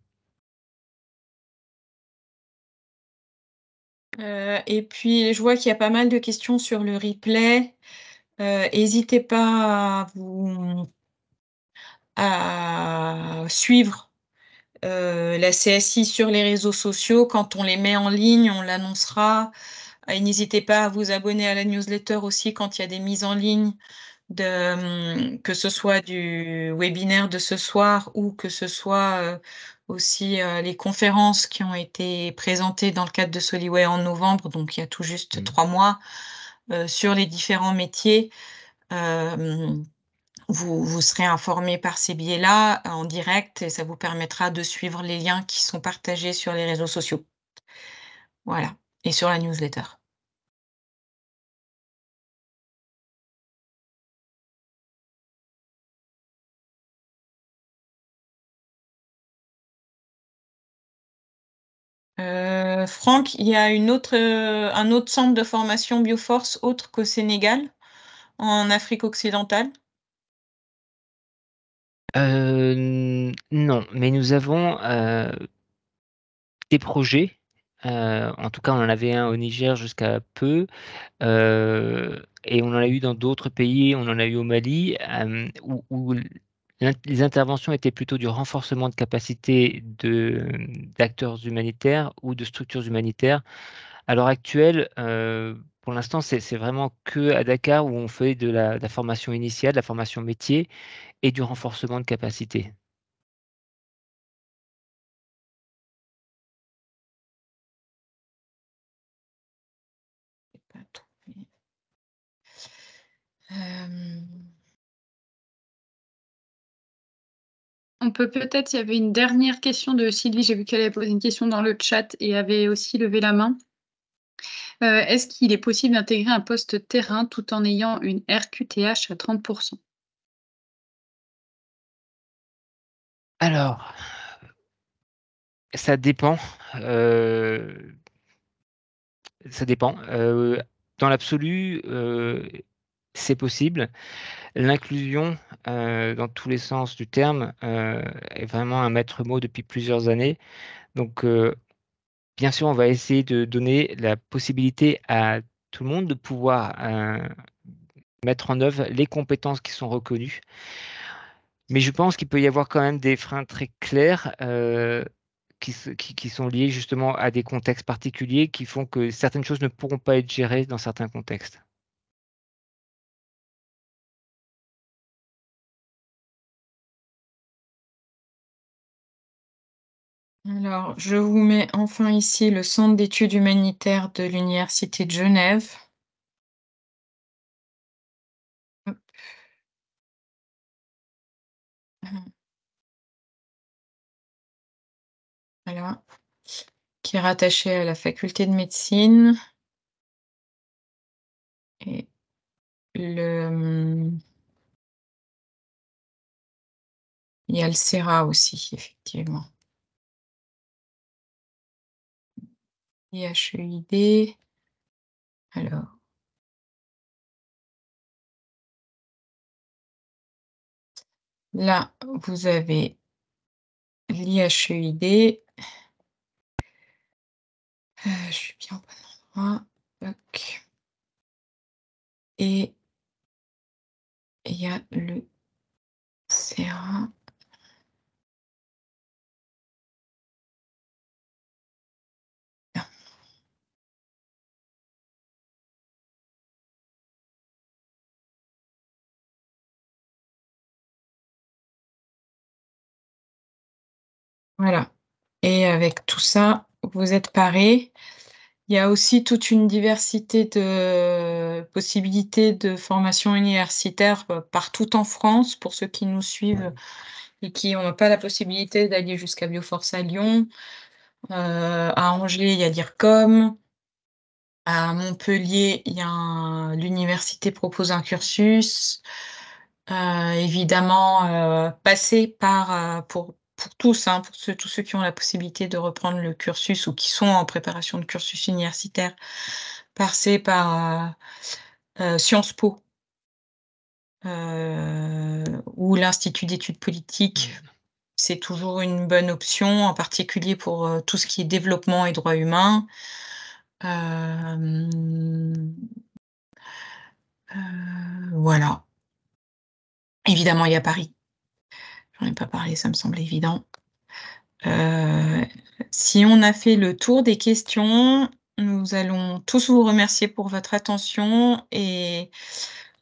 Et puis, je vois qu'il y a pas mal de questions sur le replay. N'hésitez pas à suivre la CSI sur les réseaux sociaux. Quand on les met en ligne, on l'annoncera. Et n'hésitez pas à vous abonner à la newsletter aussi quand il y a des mises en ligne, que ce soit du webinaire de ce soir ou que ce soit aussi les conférences qui ont été présentées dans le cadre de Soliway en novembre, donc il y a tout juste 3 mois, sur les différents métiers. Vous serez informé par ces biais-là en direct et ça vous permettra de suivre les liens qui sont partagés sur les réseaux sociaux. Voilà, et sur la newsletter. Franck, il y a un autre centre de formation Bioforce autre qu'au Sénégal, en Afrique occidentale? Non, mais nous avons des projets. En tout cas, on en avait un au Niger jusqu'à peu, et on en a eu dans d'autres pays. On en a eu au Mali, où Les interventions étaient plutôt du renforcement de capacité d'acteurs humanitaires ou de structures humanitaires. À l'heure actuelle, pour l'instant, c'est vraiment que à Dakar où on fait de la formation initiale, de la formation métier et du renforcement de capacité. Pas trouvé. Euh, On peut peut-être, il y avait une dernière question de Sylvie, j'ai vu qu'elle avait posé une question dans le chat et avait aussi levé la main. Est-ce qu'il est possible d'intégrer un poste terrain tout en ayant une RQTH à 30%? Alors, ça dépend. Ça dépend. Dans l'absolu, c'est possible. L'inclusion, dans tous les sens du terme, est vraiment un maître mot depuis plusieurs années. Donc, bien sûr, on va essayer de donner la possibilité à tout le monde de pouvoir mettre en œuvre les compétences qui sont reconnues. Mais je pense qu'il peut y avoir quand même des freins très clairs qui sont liés justement à des contextes particuliers qui font que certaines choses ne pourront pas être gérées dans certains contextes. Alors, je vous mets enfin ici le Centre d'études humanitaires de l'Université de Genève. Hop. Voilà, qui est rattaché à la faculté de médecine. Et il y a le CERA aussi, effectivement. IHEID. Alors. Là, vous avez l'IHEID. Je suis bien au bon endroit. Ok. Et il y a le CERA. Voilà. Et avec tout ça, vous êtes parés. Il y a aussi toute une diversité de possibilités de formation universitaire partout en France, pour ceux qui nous suivent et qui n'ont pas la possibilité d'aller jusqu'à Bioforce à Lyon. À Angers, il y a l'IRCOM. À Montpellier, l'université propose un cursus. Évidemment, passer par, pour tous, hein, pour tous ceux qui ont la possibilité de reprendre le cursus ou qui sont en préparation de cursus universitaire, passer par Sciences Po ou l'Institut d'études politiques. C'est toujours une bonne option, en particulier pour tout ce qui est développement et droits humains. Voilà. Évidemment, il y a Paris. J'en ai pas parlé, ça me semble évident. Si on a fait le tour des questions, nous allons tous vous remercier pour votre attention et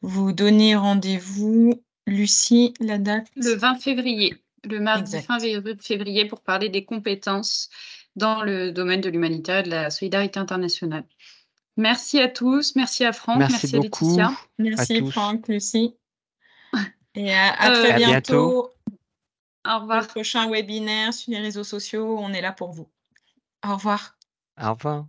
vous donner rendez-vous, Lucie, la date? Le 20 février, le mardi Exact. fin février, pour parler des compétences dans le domaine de l'humanitaire et de la solidarité internationale. Merci à tous, merci à Franck, merci à beaucoup Laetitia. Merci tous. Franck, Lucie. Et à très À bientôt. Au revoir. Le prochain webinaire sur les réseaux sociaux, on est là pour vous. Au revoir. Au revoir.